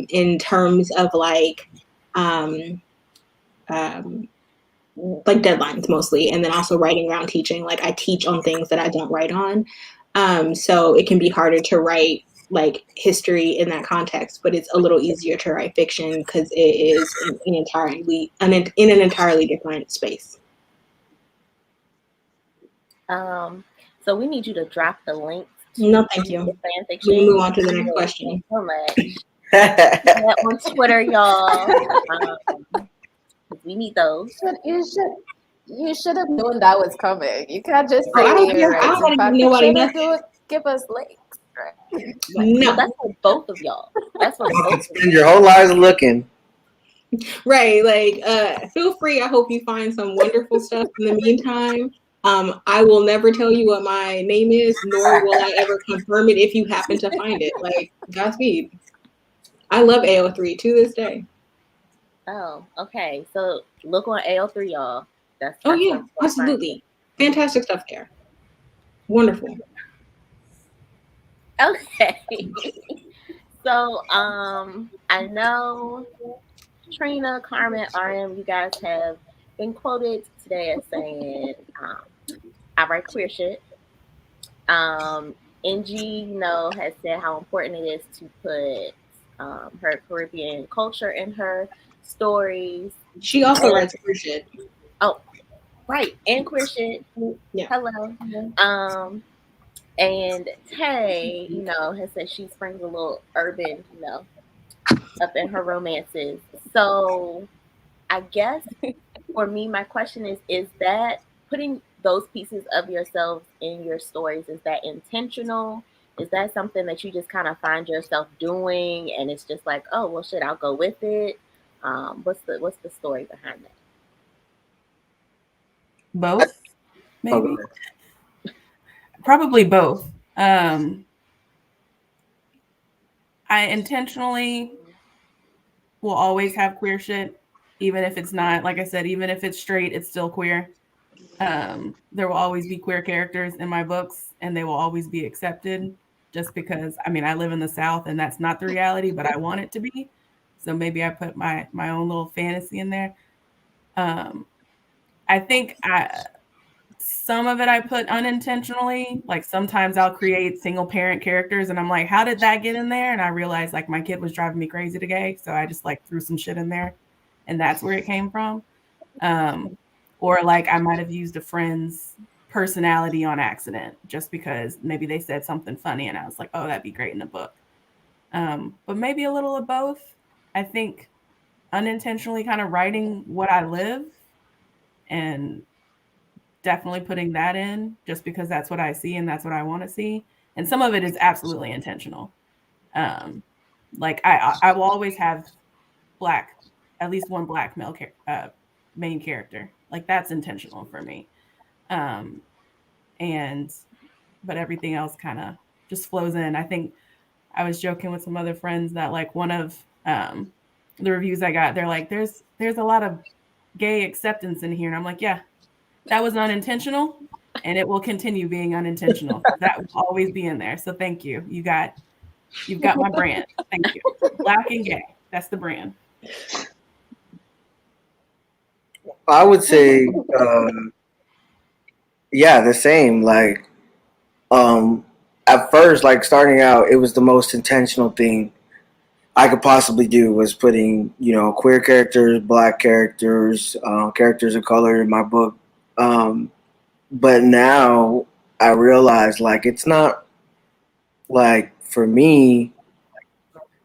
in terms of deadlines mostly. And then also writing around teaching. I teach on things that I don't write on. So it can be harder to write history in that context, but it's a little easier to write fiction because it is in an entirely different space. So we need you to drop the link. No, thank you. Fan fiction. We move on to the next question. So much. That on Twitter, y'all. We need those. You should have known that was coming. You can't just say I don't don't give us links. Right? No, well, that's for both of y'all. That's what you can spend your whole lives looking. Right, feel free. I hope you find some wonderful stuff in the meantime. I will never tell you what my name is, nor will I ever confirm it if you happen to find it. Like, Godspeed. I love AO3 to this day. Oh, okay. So look on AO3, y'all. That's Oh yeah, where you find it. absolutely. Fantastic stuff there. Wonderful. Okay. So I know Trina, Karmen, RM, you guys have been quoted today as saying, I write queer shit. NG, has said how important it is to put her Caribbean culture in her stories. She also writes queer shit. Oh, right, and queer shit. Yeah. Hello. And Tay, has said she springs a little urban, up in her romances. So I guess for me, my question is that putting those pieces of yourselves in your stories, is that intentional? Is that something that you just kind of find yourself doing and it's just like, oh well shit, I'll go with it? What's the story behind that? Both, maybe. Probably both. I intentionally will always have queer shit, even if it's not, like I said, even if it's straight, it's still queer. There will always be queer characters in my books, and they will always be accepted. Just because, I mean, I live in the South, and that's not the reality, but I want it to be. So maybe I put my own little fantasy in there. I think some of it I put unintentionally. Like sometimes I'll create single parent characters and I'm like, how did that get in there? And I realized like my kid was driving me crazy today. So I just like threw some shit in there and that's where it came from. Or like I might have used a friend's personality on accident just because maybe they said something funny and I was like, oh, that'd be great in a book. But maybe a little of both. I think unintentionally kind of writing what I live and definitely putting that in just because that's what I see and that's what I want to see. And some of it is absolutely intentional. Like I will always have at least one black male main character. Like that's intentional for me. But everything else kind of just flows in. I think I was joking with some other friends that like one of the reviews I got, they're like, there's a lot of gay acceptance in here. And I'm like, yeah, that was unintentional and it will continue being unintentional. That will always be in there. So thank you. You've got my brand. Thank you. Black and gay. That's the brand. I would say, yeah, the same. Like, at first, like starting out, it was the most intentional thing I could possibly do was putting, queer characters, black characters, characters of color in my book. But now I realize, like, it's not like for me,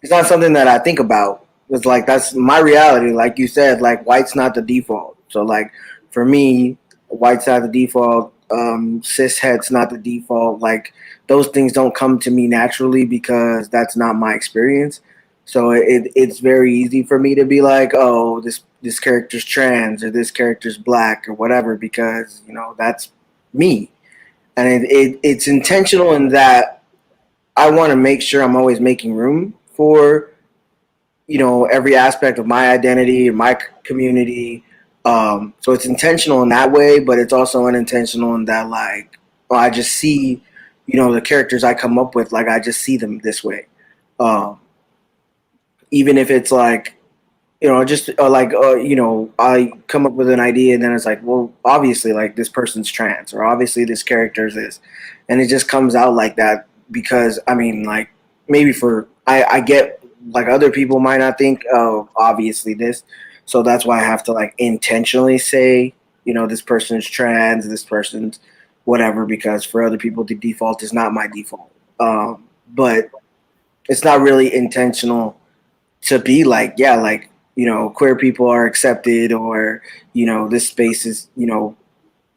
it's not something that I think about. It's like that's my reality. Like you said, like white's not the default. So like for me, white's not the default. Cishet's not the default. Like those things don't come to me naturally because that's not my experience. So it's very easy for me to be like, oh, this character's trans or this character's black or whatever because that's me, and it's intentional in that I want to make sure I'm always making room for every aspect of my identity and my community. So it's intentional in that way, but it's also unintentional in that like I just see the characters I come up with, like I just see them this way. Even if it's like just I come up with an idea and then it's like, well, obviously like this person's trans or obviously this character is this, and it just comes out like that because I mean like maybe I get like other people might not think, oh, obviously this, so that's why I have to like intentionally say this person's trans, this person's whatever, because for other people the default is not my default. But it's not really intentional to be like, yeah, like queer people are accepted or this space is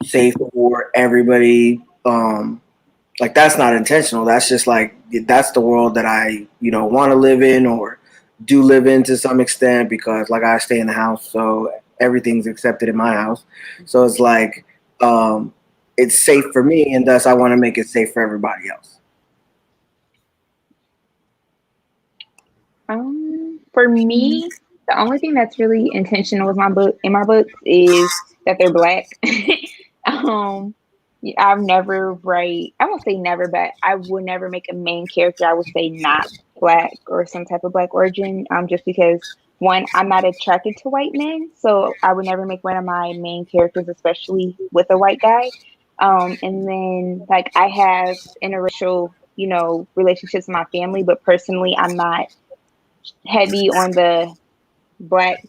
safe for everybody. Like that's not intentional. That's just like that's the world that I want to live in or do live in to some extent because like I stay in the house, so everything's accepted in my house. So it's like it's safe for me, and thus I want to make it safe for everybody else. For me, the only thing that's really intentional with my book in my books is that they're Black. I've never I won't say never, but I would never make a main character, I would say, not Black or some type of Black origin. Just because, one, I'm not attracted to white men, so I would never make one of my main characters, especially with a white guy. And then, like, I have interracial, relationships with my family, but personally, I'm not heavy on the Black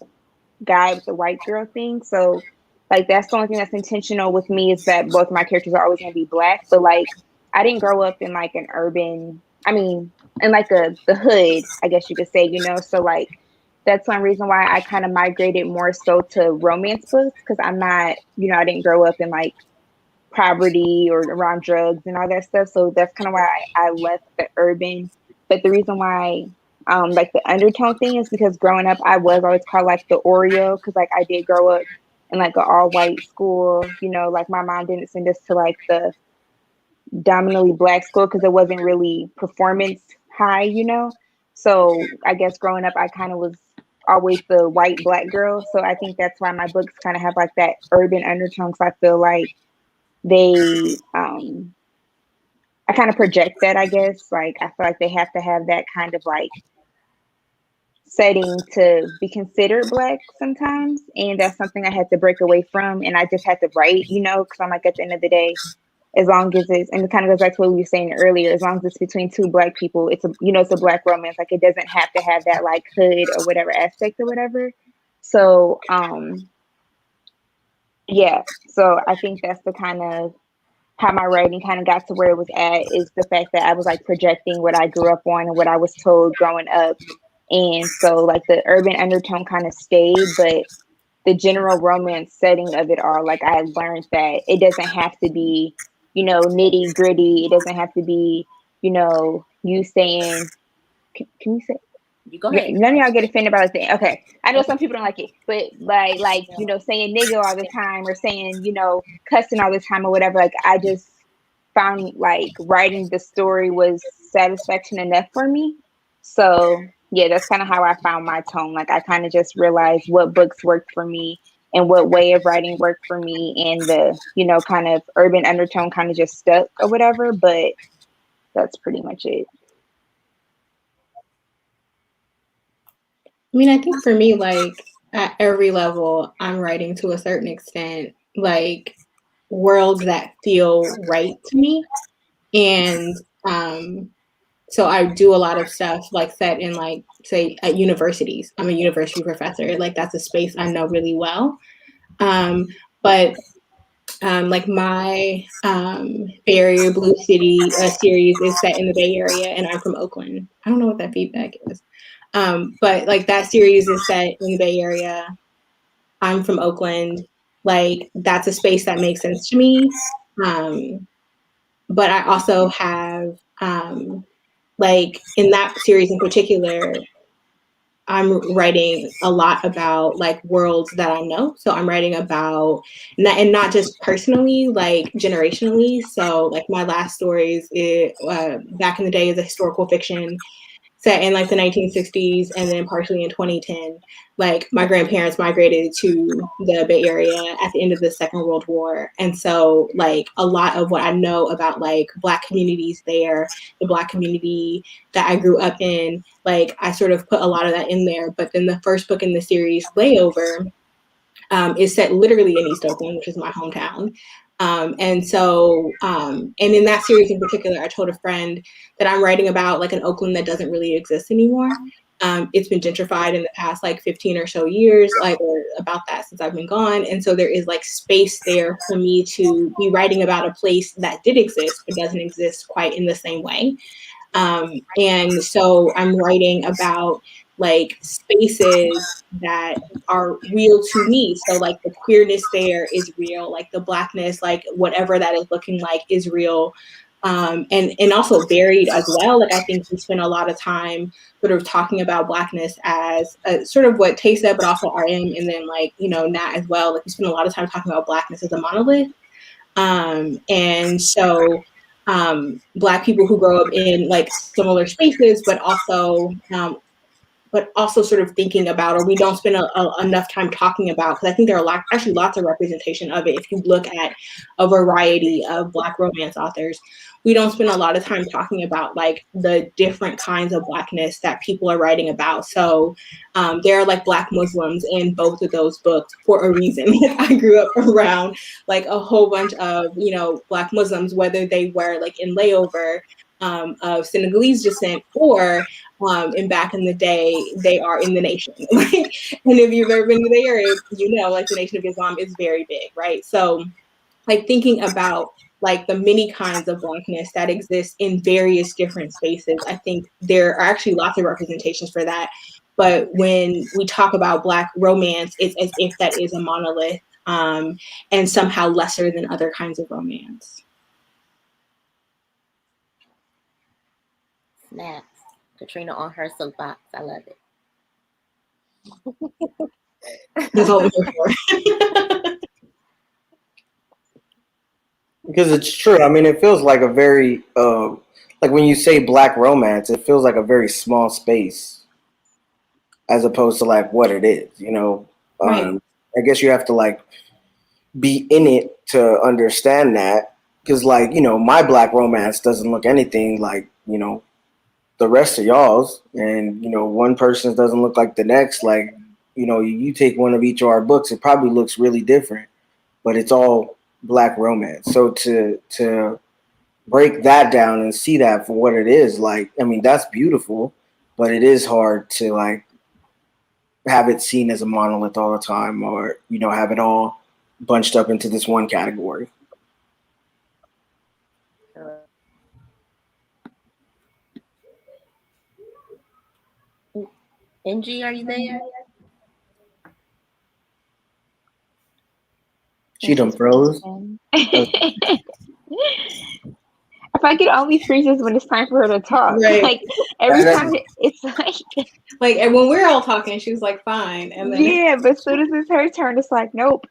guy with the white girl thing. So, like, that's the only thing that's intentional with me, is that both my characters are always going to be Black. But, like, I didn't grow up in like an urban, in like the hood, I guess you could say, So, like, that's one reason why I kind of migrated more so to romance books, because I'm not, I didn't grow up in like poverty or around drugs and all that stuff. So that's kind of why I left the urban. But the reason why like the undertone thing is because growing up I was always called like the Oreo, because like I did grow up in like an all white school, like my mom didn't send us to like the dominantly Black school because it wasn't really performance high, So I guess growing up I kind of was always the white Black girl. So I think that's why my books kind of have like that urban undertone, because I feel like they I kind of project that, I guess. Like, I feel like they have to have that kind of like setting to be considered Black sometimes, and that's something I had to break away from, and I just had to write, because I'm like, at the end of the day, as long as it's, and it kind of goes back to what we were saying earlier, as long as it's between two Black people, it's a Black romance. Like, it doesn't have to have that like hood or whatever aspect or whatever. So yeah, so I think that's the kind of how my writing kind of got to where it was at, is the fact that I was like projecting what I grew up on and what I was told growing up. And so like the urban undertone kind of stayed, but the general romance setting of it all, like I learned that it doesn't have to be, nitty gritty. It doesn't have to be, you saying, can you say? You go ahead. None of y'all get offended about it. Okay, I know some people don't like it, but like saying nigga all the time, or saying cussing all the time or whatever. Like, I just found like writing the story was satisfaction enough for me. So yeah, that's kind of how I found my tone. Like, I kind of just realized what books worked for me and what way of writing worked for me, and the kind of urban undertone kind of just stuck or whatever. But that's pretty much it. I mean, I think for me, like, at every level, I'm writing to a certain extent, like, worlds that feel right to me. And so I do a lot of stuff like set in, like, say, at universities. I'm a university professor. Like, that's a space I know really well. But like my Bay Area Blue City series is set in the Bay Area, and I'm from Oakland. I don't know what that feedback is. But like that series is set in the Bay Area. I'm from Oakland. Like, that's a space that makes sense to me. But I also have like in that series in particular, I'm writing a lot about like worlds that I know. So I'm writing about, and not just personally, like generationally. So like my last stories, back in the day, is a historical fiction set in like the 1960s, and then partially in 2010. Like, my grandparents migrated to the Bay Area at the end of the Second World War. And so like a lot of what I know about like Black communities there, the Black community that I grew up in, like I sort of put a lot of that in there. But then the first book in the series, Layover, is set literally in East Oakland, which is my hometown. And so, and in that series in particular, I told a friend that I'm writing about like an Oakland that doesn't really exist anymore. It's been gentrified in the past like 15 or so years, like, or about that since I've been gone. And so there is like space there for me to be writing about a place that did exist, but doesn't exist quite in the same way. And so I'm writing about like spaces that are real to me. So like the queerness there is real, like the Blackness, like whatever that is looking like is real. And also varied as well. Like, I think we spend a lot of time sort of talking about Blackness as sort of what Tay said, but also RM, and then like, Nat as well. Like, we spend a lot of time talking about Blackness as a monolith. And so Black people who grow up in like similar spaces, but also sort of thinking about, or we don't spend enough time talking about, because I think there are actually lots of representation of it. If you look at a variety of Black romance authors, we don't spend a lot of time talking about like the different kinds of Blackness that people are writing about. So there are like Black Muslims in both of those books for a reason. I grew up around like a whole bunch of, Black Muslims, whether they were like in layover of Senegalese descent, or and back in the day, they are in the nation. And if you've ever been to the area, like the Nation of Islam is very big, right? So like thinking about like the many kinds of Blackness that exist in various different spaces, I think there are actually lots of representations for that. But when we talk about Black romance, it's as if that is a monolith, and somehow lesser than other kinds of romance. Snaps. Katrina on her soapbox. I love it. That's all I'm here for. Because it's true. I mean, it feels like a very, like when you say Black romance, it feels like a very small space as opposed to like what it is, Right. I guess you have to like be in it to understand that. Because like, my Black romance doesn't look anything like, the rest of y'all's. And, one person's doesn't look like the next. Like, you take one of each of our books, it probably looks really different, but it's all Black romance. So to break that down and see that for what it is, like, I mean, that's beautiful, but it is hard to like have it seen as a monolith all the time, or have it all bunched up into this one category. NG, are you there? She done froze. I feel like it only freezes when it's time for her to talk. Right. Like every time it's like and when we're all talking, she was like fine, and then yeah, but as soon as it's her turn, it's like nope.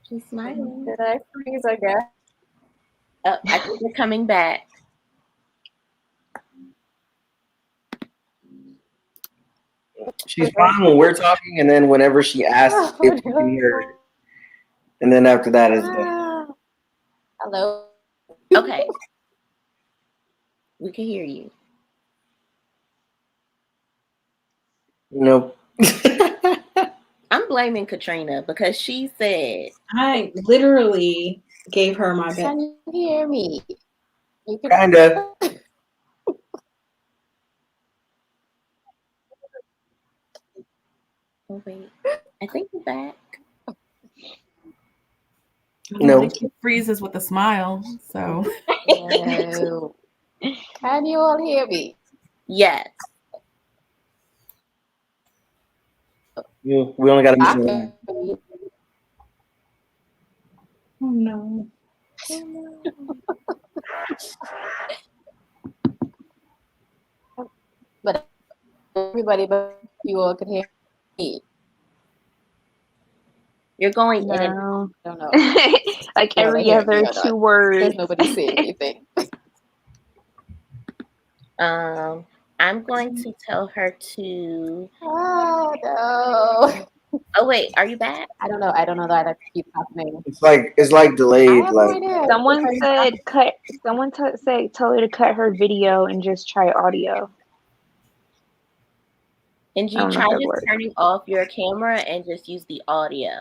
She's smiling. Did I freeze again? Oh, I think you're coming back. She's fine when we're talking, and then whenever she asks if you can hear her, and then after that is done. Hello. Okay. We can hear you. Nope. I'm blaming Katrina because she said I literally gave her my best. Can you hear me? You can Kinda. Oh wait, I think we're back. No. It freezes with a smile. So. No. Can you all hear me? Yes. We only got a minute. Oh no. But everybody but you all can hear me. You're going in. No. I don't know. Like No, every they hear other me or not. 2 words. There's nobody saying anything. I'm going to tell her to. Oh no. Oh wait, are you back? I don't know. I don't know that that keeps happening. It's like delayed. I have no Like idea. Someone said cut. Someone told her to cut her video and just try audio. And you try just turning off your camera and just use the audio.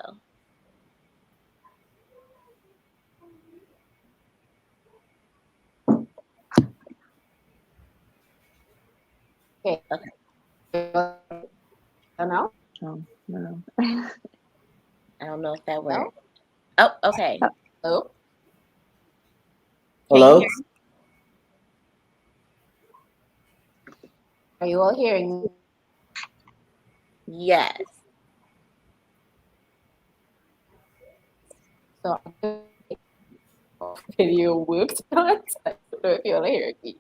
Okay. No. Oh, no. I don't know if that worked. Oh, okay. Hello. hello. Are you all hearing me? Yes. So video worked. I don't know if you're hearing me.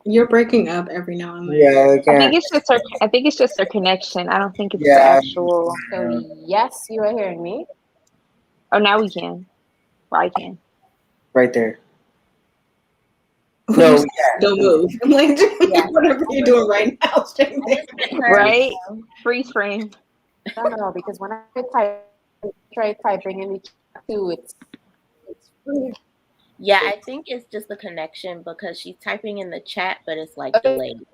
You're breaking up every now and then. Yeah, I I think can't. it's just her. I think it's just her connection. I don't think it's the Yeah. actual. So yes, you are hearing me. Oh, now we can. Well, I can. Right there. No, Don't move. I'm like, Yeah. whatever you're doing right now, stay there. Right? Freeze frame. I don't know because when I try typing in the chat too, it's Yeah, I think it's just the connection because she's typing in the chat, but it's like delayed.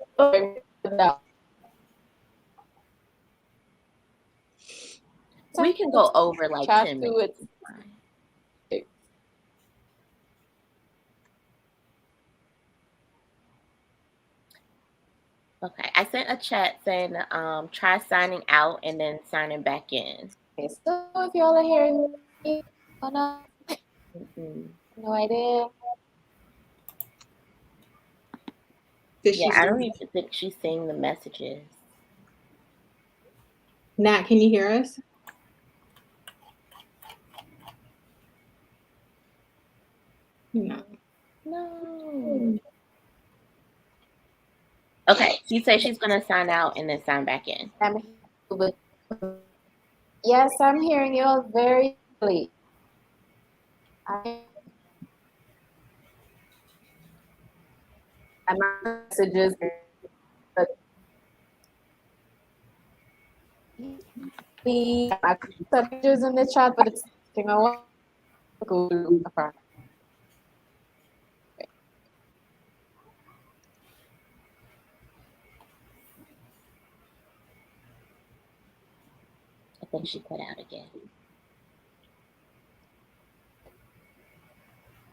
We can go over like chat 10 too. minutes. Okay, I sent a chat saying try signing out and then signing back in. Okay, so if y'all are hearing me or not, no idea. Yeah, I don't even think she's seeing the messages. Nat, can you hear us? No. No. Okay, she said she's gonna sign out and then sign back in. Yes, I'm hearing you all very clearly. And my messages, but my messages in the chat, but it's taking a while to go through. I think she put out again.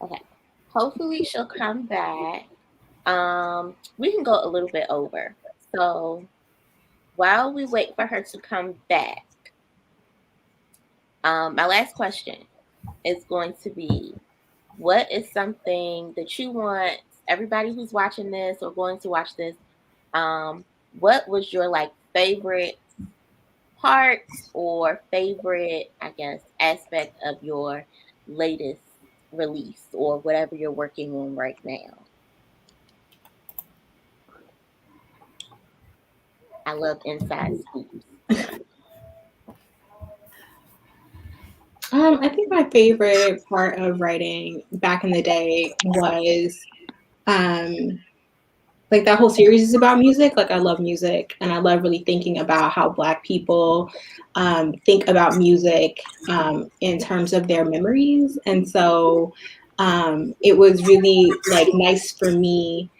Okay. Hopefully she'll come back. We can go a little bit over. So while we wait for her to come back, my last question is going to be, what is something that you want everybody who's watching this or going to watch this, what was your like favorite part or favorite, I guess, aspect of your latest release or whatever you're working on right now? I love inside scoops. I think my favorite part of writing back in the day was like that whole series is about music. Like I love music and I love really thinking about how Black people think about music in terms of their memories. And so it was really like nice for me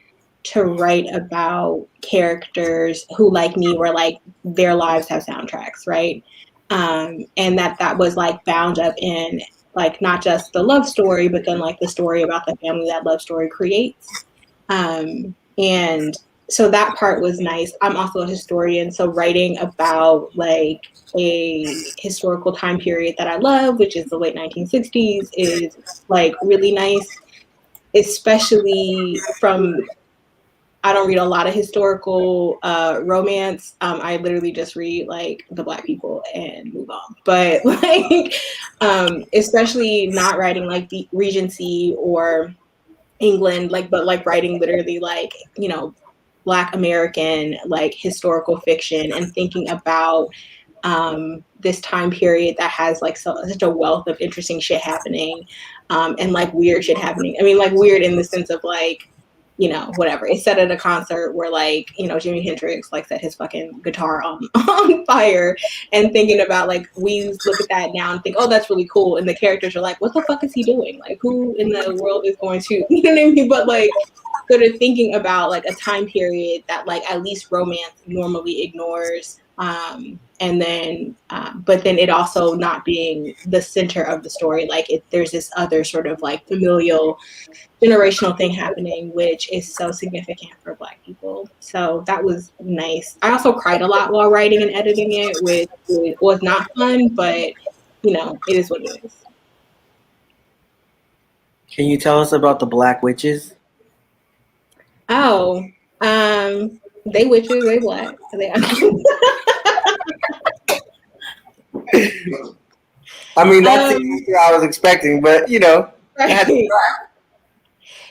to write about characters who, like me, were like their lives have soundtracks, right? And that was like bound up in like not just the love story, but then like the story about the family that love story creates. And so that part was nice. I'm also a historian, so writing about like a historical time period that I love, which is the late 1960s, is like really nice, especially from, I don't read a lot of historical romance. I literally just read like the Black people and move on. But like, especially not writing like the Regency or England, like, but like writing literally like, you know, Black American like historical fiction and thinking about this time period that has like such a wealth of interesting shit happening and like weird shit happening. I mean, like weird in the sense of like, you know, whatever. It's set at a concert where like, you know, Jimi Hendrix like set his fucking guitar on fire, and thinking about like, we look at that now and think, oh, that's really cool. And the characters are like, what the fuck is he doing? Like, who in the world is going to, you know what I mean? But like, sort of thinking about like a time period that like at least romance normally ignores. And then, but then it also not being the center of the story. Like there's this other sort of like familial generational thing happening, which is so significant for Black people. So that was nice. I also cried a lot while writing and editing it, which was not fun, but you know, it is what it is. Can you tell us about the Black Witches? Oh, they witches, they Black. I mean, that's the answer I was expecting, but you know. Right.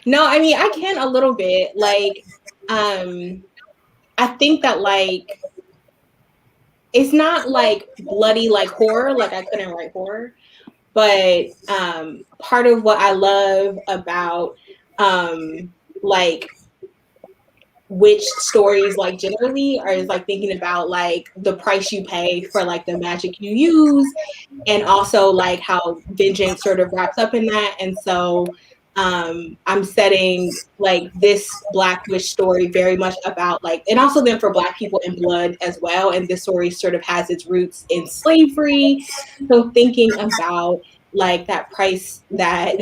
No, I mean, I can a little bit. Like, I think that like it's not like bloody like horror, like I couldn't write horror, but part of what I love about like witch stories like generally is like thinking about like the price you pay for like the magic you use, and also like how vengeance sort of wraps up in that. And so I'm setting like this Black witch story very much about like, and also then for Black people in blood as well. And this story sort of has its roots in slavery. So thinking about like that price that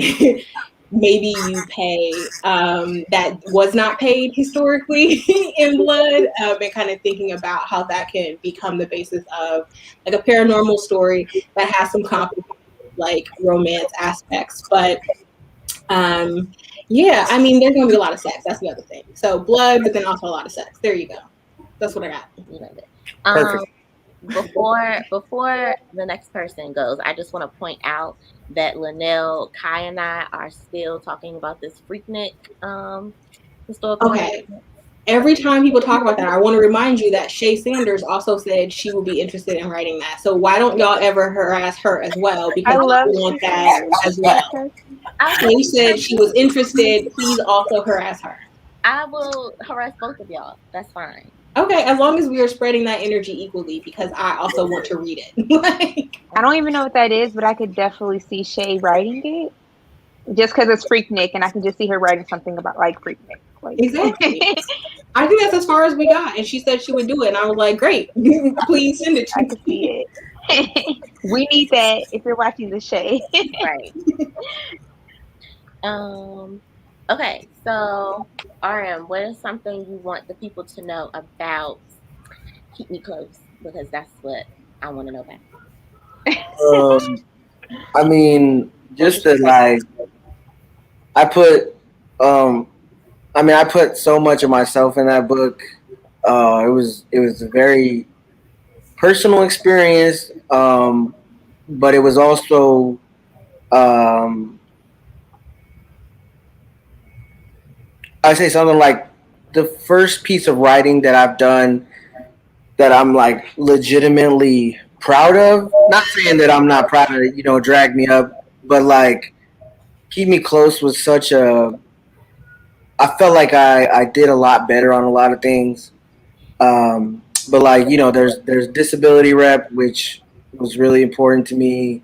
maybe you pay that was not paid historically in blood, and kind of thinking about how that can become the basis of like a paranormal story that has some complicated like romance aspects. But yeah, I mean, there's gonna be a lot of sex. That's the other thing. So blood, but then also a lot of sex. There you go. That's what I got. You know that. Perfect. Before the next person goes, I just want to point out that Linnell, Kai, and I are still talking about this Freaknik historical. Okay. Every time people talk about that, I want to remind you that Shay Sanders also said she would be interested in writing that. So why don't y'all ever harass her as well? Because I love want that as well. Shay said she was interested. Please also harass her. I will harass both of y'all. That's fine. Okay, as long as we are spreading that energy equally, because I also want to read it. I don't even know what that is, but I could definitely see Shay writing it. Just because it's Freaknik, and I can just see her writing something about like Freaknik. Like. Exactly. I think that's as far as we got, and she said she would do it, and I was like, "Great, please send it to me." I can see it. We need that if you're watching the Shay. Right. Okay, so RM, what is something you want the people to know about Keep Me Close? Because that's what I want to know about. I mean, just that like I put I put so much of myself in that book. It was a very personal experience, but it was also I say something like the first piece of writing that I've done that I'm like legitimately proud of. Not saying that I'm not proud of Drag Me Up, but like Keep Me Close was such a. I felt like I did a lot better on a lot of things. But like there's disability rep, which was really important to me,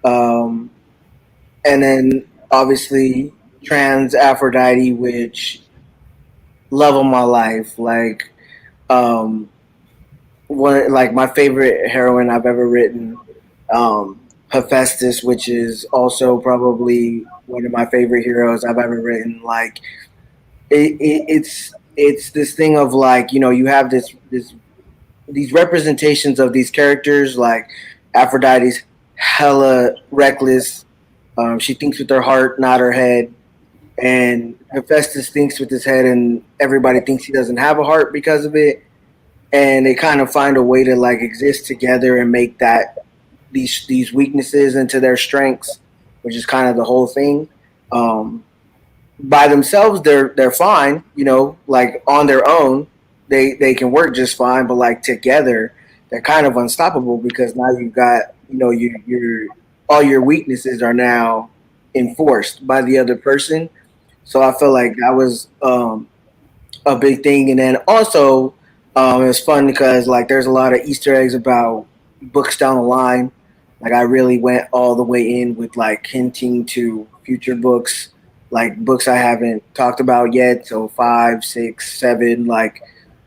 and then obviously trans Aphrodite, which love of my life. Like one like my favorite heroine I've ever written, Hephaestus, which is also probably one of my favorite heroes I've ever written. Like it's this thing of like you have these representations of these characters. Like Aphrodite's hella reckless. She thinks with her heart, not her head. And Hephaestus thinks with his head, and everybody thinks he doesn't have a heart because of it. And they kind of find a way to like exist together and make that these weaknesses into their strengths, which is kind of the whole thing. By themselves, they're fine, like on their own, they can work just fine. But like together, they're kind of unstoppable because now you've got your all your weaknesses are now enforced by the other person. So I feel like that was a big thing. And then also it was fun because like there's a lot of Easter eggs about books down the line. Like I really went all the way in with like hinting to future books, like books I haven't talked about yet. So 5, 6, 7, like,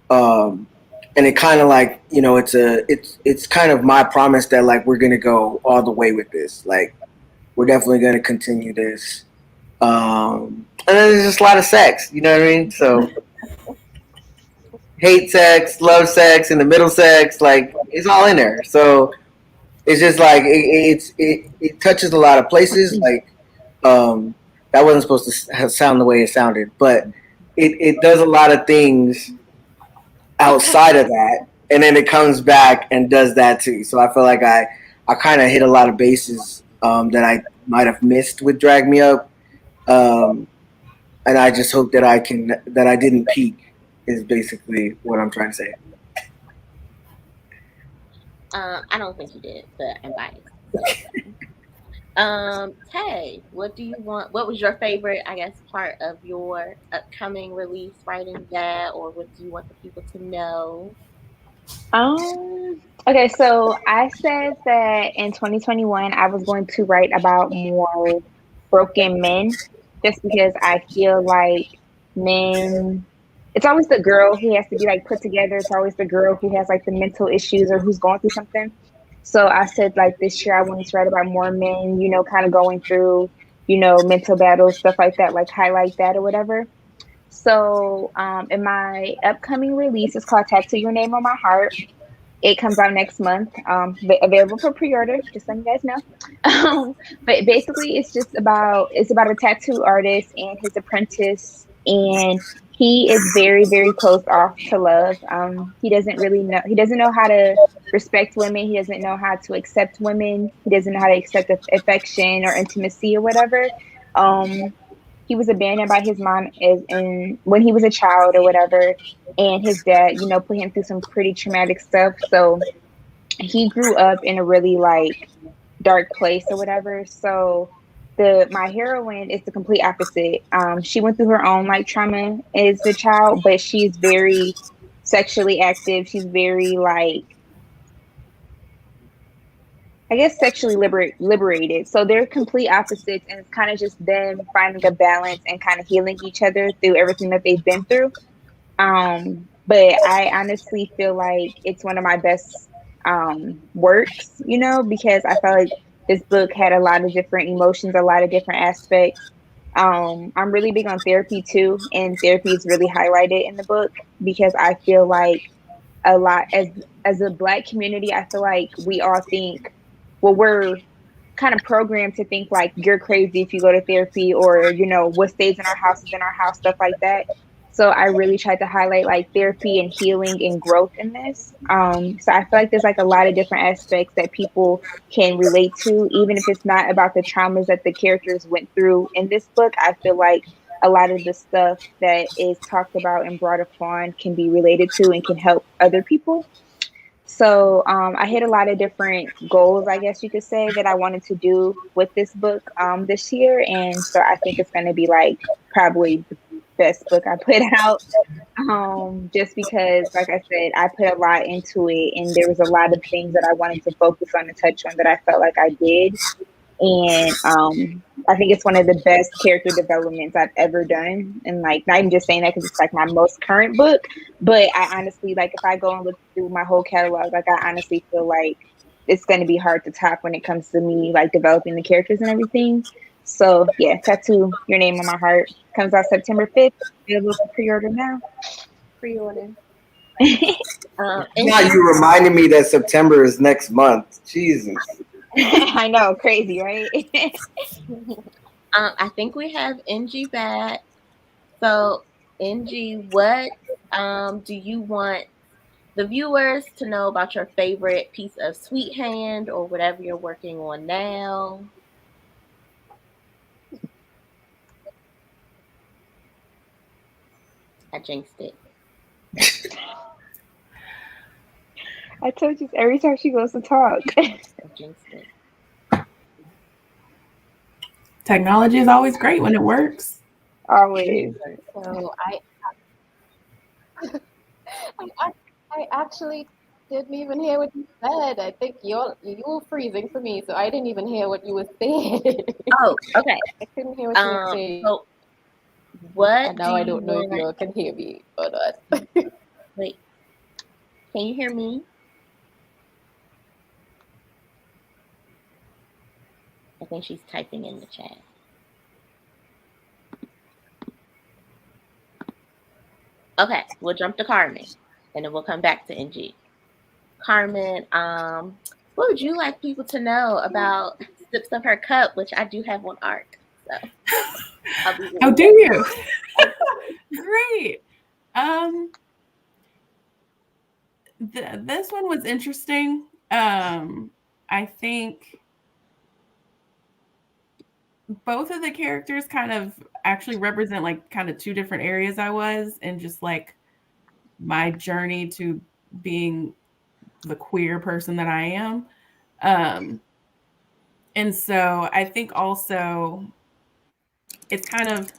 and it kind of like it's kind of my promise that like we're gonna go all the way with this. Like we're definitely gonna continue this. And then there's just a lot of sex. You know what I mean? So hate sex, love sex, and the middle sex, like it's all in there. So it's just like it touches a lot of places. Like that wasn't supposed to sound the way it sounded, but it does a lot of things outside of that, and then it comes back and does that too. So I feel like I kind of hit a lot of bases that I might have missed with Drag Me Up, and I just hope that I didn't peak is basically what I'm trying to say. I don't think you did, but I'm biased. Tay, what do you want? What was your favorite, I guess, part of your upcoming release, writing that, or what do you want the people to know? Okay, so I said that in 2021 I was going to write about more broken men just because I feel like men, it's always the girl who has to be like put together. It's always the girl who has like the mental issues or who's going through something. So I said like this year I wanted to write about more men, kind of going through, mental battles, stuff like that, like highlight that or whatever. So in my upcoming release, it's called Tattoo Your Name on My Heart. It comes out next month. Available for pre-order, just so you guys know. But basically, it's about a tattoo artist and his apprentice, and he is very, very closed off to love. He doesn't really know. He doesn't know how to respect women. He doesn't know how to accept women. He doesn't know how to accept affection or intimacy or whatever. He was abandoned by his mom when he was a child or whatever, and his dad, put him through some pretty traumatic stuff. So he grew up in a really like dark place or whatever. So my heroine is the complete opposite. She went through her own like trauma as a child, but she's very sexually active. She's very like, I guess, sexually liberated. So they're complete opposites, and it's kind of just them finding a balance and kind of healing each other through everything that they've been through. But I honestly feel like it's one of my best works, because I felt like this book had a lot of different emotions, a lot of different aspects. I'm really big on therapy too, and therapy is really highlighted in the book because I feel like a lot as a Black community, I feel like we all think, well, we're kind of programmed to think like you're crazy if you go to therapy, or what stays in our house is in our house, stuff like that. So I really tried to highlight like therapy and healing and growth in this. So I feel like there's like a lot of different aspects that people can relate to, even if it's not about the traumas that the characters went through in this book. I feel like a lot of the stuff that is talked about and brought upon can be related to and can help other people. So I hit a lot of different goals, I guess you could say, that I wanted to do with this book this year. And so I think it's going to be like probably the best book I put out, just because, like I said, I put a lot into it, and there was a lot of things that I wanted to focus on and touch on that I felt like I did. And I think it's one of the best character developments I've ever done. And like, not even just saying that because it's like my most current book, but I honestly, like, if I go and look through my whole catalog, like, I honestly feel like it's going to be hard to top when it comes to me like developing the characters and everything. So yeah, Tattoo Your Name on My Heart comes out September 5th. Available for pre-order now. Pre-order. Now you reminded me that September is next month. Jesus. I know, crazy, right? I think we have NG back. So, NG, what do you want the viewers to know about your favorite piece of Sweethand or whatever you're working on now? I jinxed it. I told you every time she goes to talk. I jinxed it. Technology is always great when it works. Always. So I actually didn't even hear what you said. I think you were freezing for me, so I didn't even hear what you were saying. Oh, okay. I couldn't hear what you were saying. So what? And now I don't know if you all can hear me or not. Wait, can you hear me? I think she's typing in the chat. Okay, we'll jump to Karmen, and then we'll come back to NG. Karmen, what would you like people to know about Sips of Her Cup, which I do have on art? So, how do you? Great. This one was interesting. I think both of the characters kind of actually represent like kind of two different areas I was, and just like my journey to being the queer person that I am. And so I think also it's kind of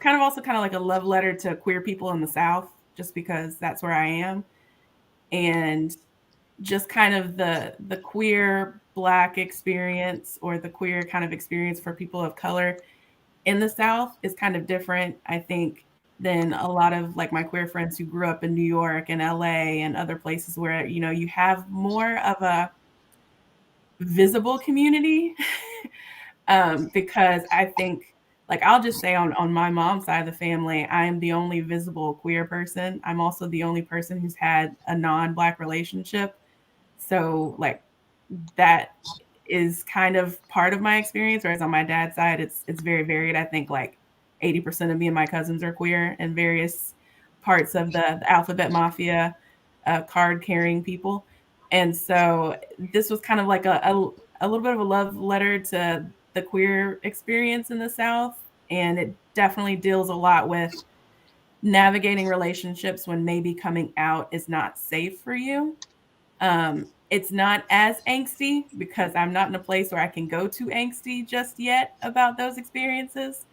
also kind of like a love letter to queer people in the South, just because that's where I am. And just kind of the queer Black experience, or the queer kind of experience for people of color in the South, is kind of different, I think, than a lot of like my queer friends who grew up in New York and LA and other places where, you know, you have more of a visible community. Because I think, like, I'll just say on my mom's side of the family, I am the only visible queer person. I'm also the only person who's had a non-Black relationship. So like that is kind of part of my experience. Whereas on my dad's side, it's very varied. I think like 80% of me and my cousins are queer in various parts of the alphabet mafia, card carrying people. And so this was kind of like a little bit of a love letter to the queer experience in the South. And it definitely deals a lot with navigating relationships when maybe coming out is not safe for you. It's not as angsty because I'm not in a place where I can go too angsty just yet about those experiences.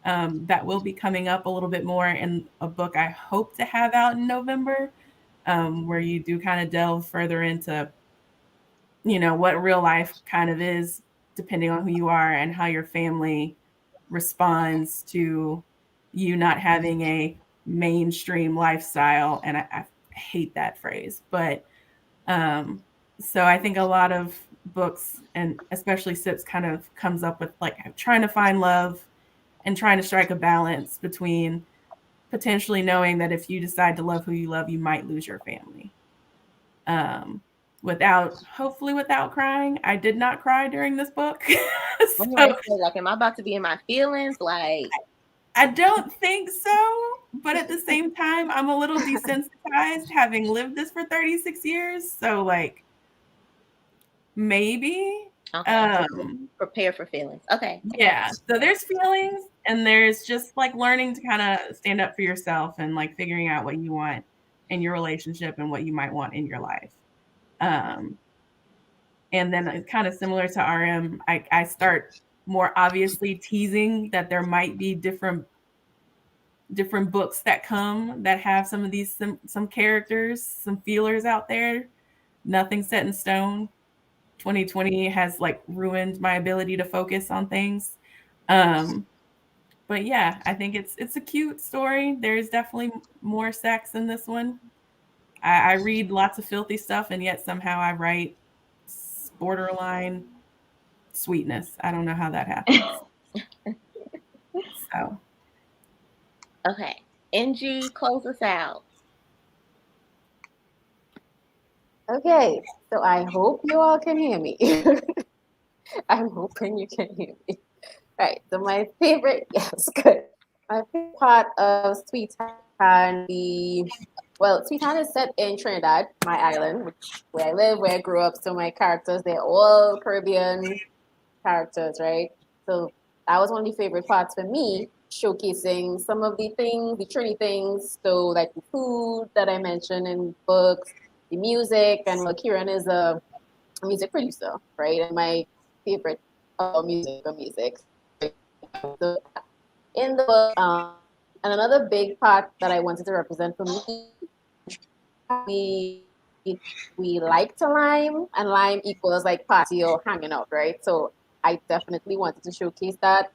That will be coming up a little bit more in a book I hope to have out in November, where you do kind of delve further into, you know, what real life kind of is, depending on who you are and how your family responds to you not having a mainstream lifestyle. And I hate that phrase, but so I think a lot of books, and especially Sips, kind of comes up with like trying to find love and trying to strike a balance between potentially knowing that if you decide to love who you love, you might lose your family. Hopefully without crying. I did not cry during this book. So, like, am I about to be in my feelings? Like, I don't think so. But at the same time, I'm a little desensitized having lived this for 36 years. So like, maybe. Okay. Prepare for feelings. Okay. Yeah. So there's feelings, and there's just like learning to kind of stand up for yourself and like figuring out what you want in your relationship and what you might want in your life. And then it's kind of similar to RM. I start more obviously teasing that there might be different books that come that have some of these some characters, some feelers out there. Nothing set in stone. 2020 has like ruined my ability to focus on things. But yeah, I think it's a cute story. There's definitely more sex in this one. I read lots of filthy stuff, and yet somehow I write borderline sweetness. I don't know how that happens. So, Okay. NG, close us out. Okay, so I hope you all can hear me. I'm hoping you can hear me. Right, so my favorite, yes, good. My favorite part of Sweethand, Sweethand is set in Trinidad, my island, where I live, where I grew up. So my characters, they're all Caribbean characters, right? So that was one of the favorite parts for me, showcasing some of the things, the Trini things. So like the food that I mentioned in books, the music, and Kieran is a music producer, right? And my favorite music. So in the book, and another big part that I wanted to represent for me, we like to lime, and lime equals like party or hanging out, right? So I definitely wanted to showcase that.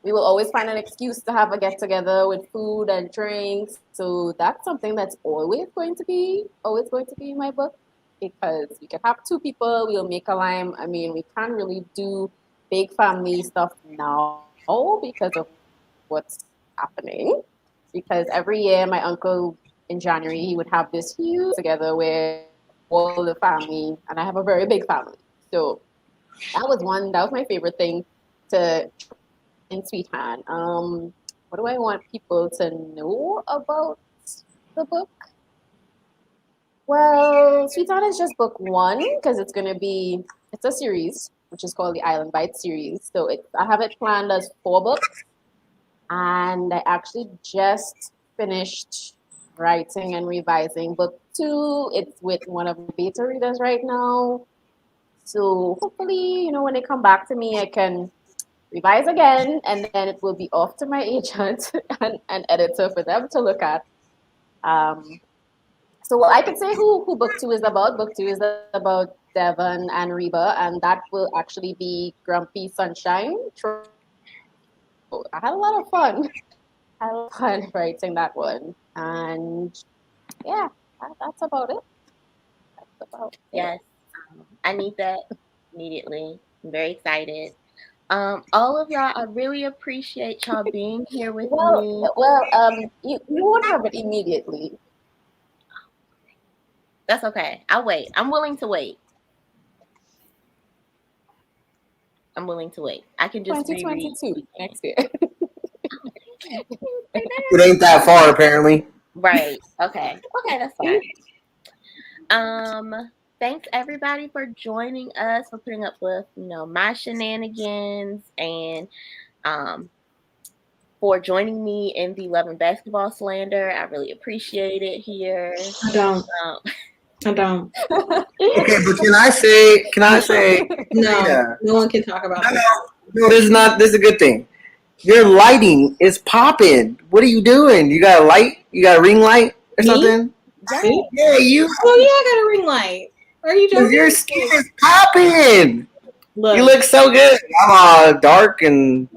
We will always find an excuse to have a get together with food and drinks. So that's something that's always going to be in my book, because we can have two people, we'll make a lime. I mean, we can't really do big family stuff now because of what's happening. Because every year my uncle in January, he would have this huge together where all the family, and I have a very big family. So that was my favorite thing to in Sweethand. What do I want people to know about the book? Well, Sweethand is just book one because it's a series, which is called the Island Bite series. So I have it planned as 4 books, and I actually just finished writing and revising book 2. It's with one of the beta readers right now. So hopefully, when they come back to me, I can revise again, and then it will be off to my agent and editor for them to look at. So I can say who book 2 is about. Book 2 is about Devon and Reba, and that will actually be Grumpy Sunshine. I had a lot of fun. I had a lot of fun writing that one, and yeah, that's about it. That's about it. Yes, I need that immediately. I'm very excited. All of y'all, I really appreciate y'all being here with me. You won't have it immediately. That's okay. I'll wait. I'm willing to wait. I'm willing to wait. I can just reread. 2022 next year. It ain't that far, apparently. Right. Okay. Okay, that's fine. Thanks everybody for joining us, for putting up with, my shenanigans, and for joining me in the Love and Basketball Slander. I really appreciate it here. I don't. Okay, but can I say No, yeah. no one can talk about this. No, this is a good thing. Your lighting is popping. What are you doing? You got a light? You got a ring light or Me? something? Me? Yeah, you. Oh yeah, I got a ring light. Are you joking? Your skin is popping. Look, You look so good. I'm all dark and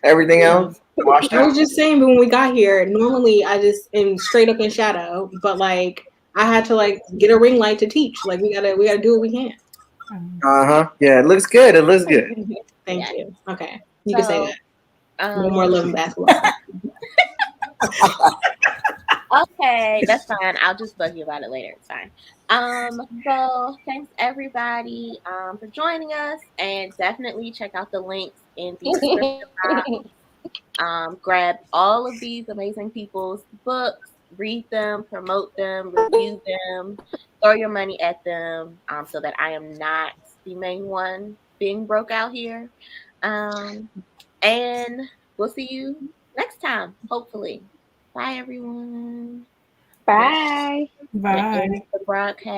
everything else. Washed I was out. just saying, but when we got here, normally I just am straight up in shadow, but like I had to like get a ring light to teach. Like we gotta do what we can. Yeah, it looks good. It looks good. Thank you. Okay, you can say that. No Um, more Love and Basketball. Okay, that's fine. I'll just bug you about it later. It's fine. So thanks everybody for joining us, and definitely check out the links in the description box. Grab all of these amazing people's books, read them, promote them, review them, throw your money at them, so that I am not the main one being broke out here. And we'll see you next time, hopefully. Bye, everyone. Bye. Bye. The broadcast.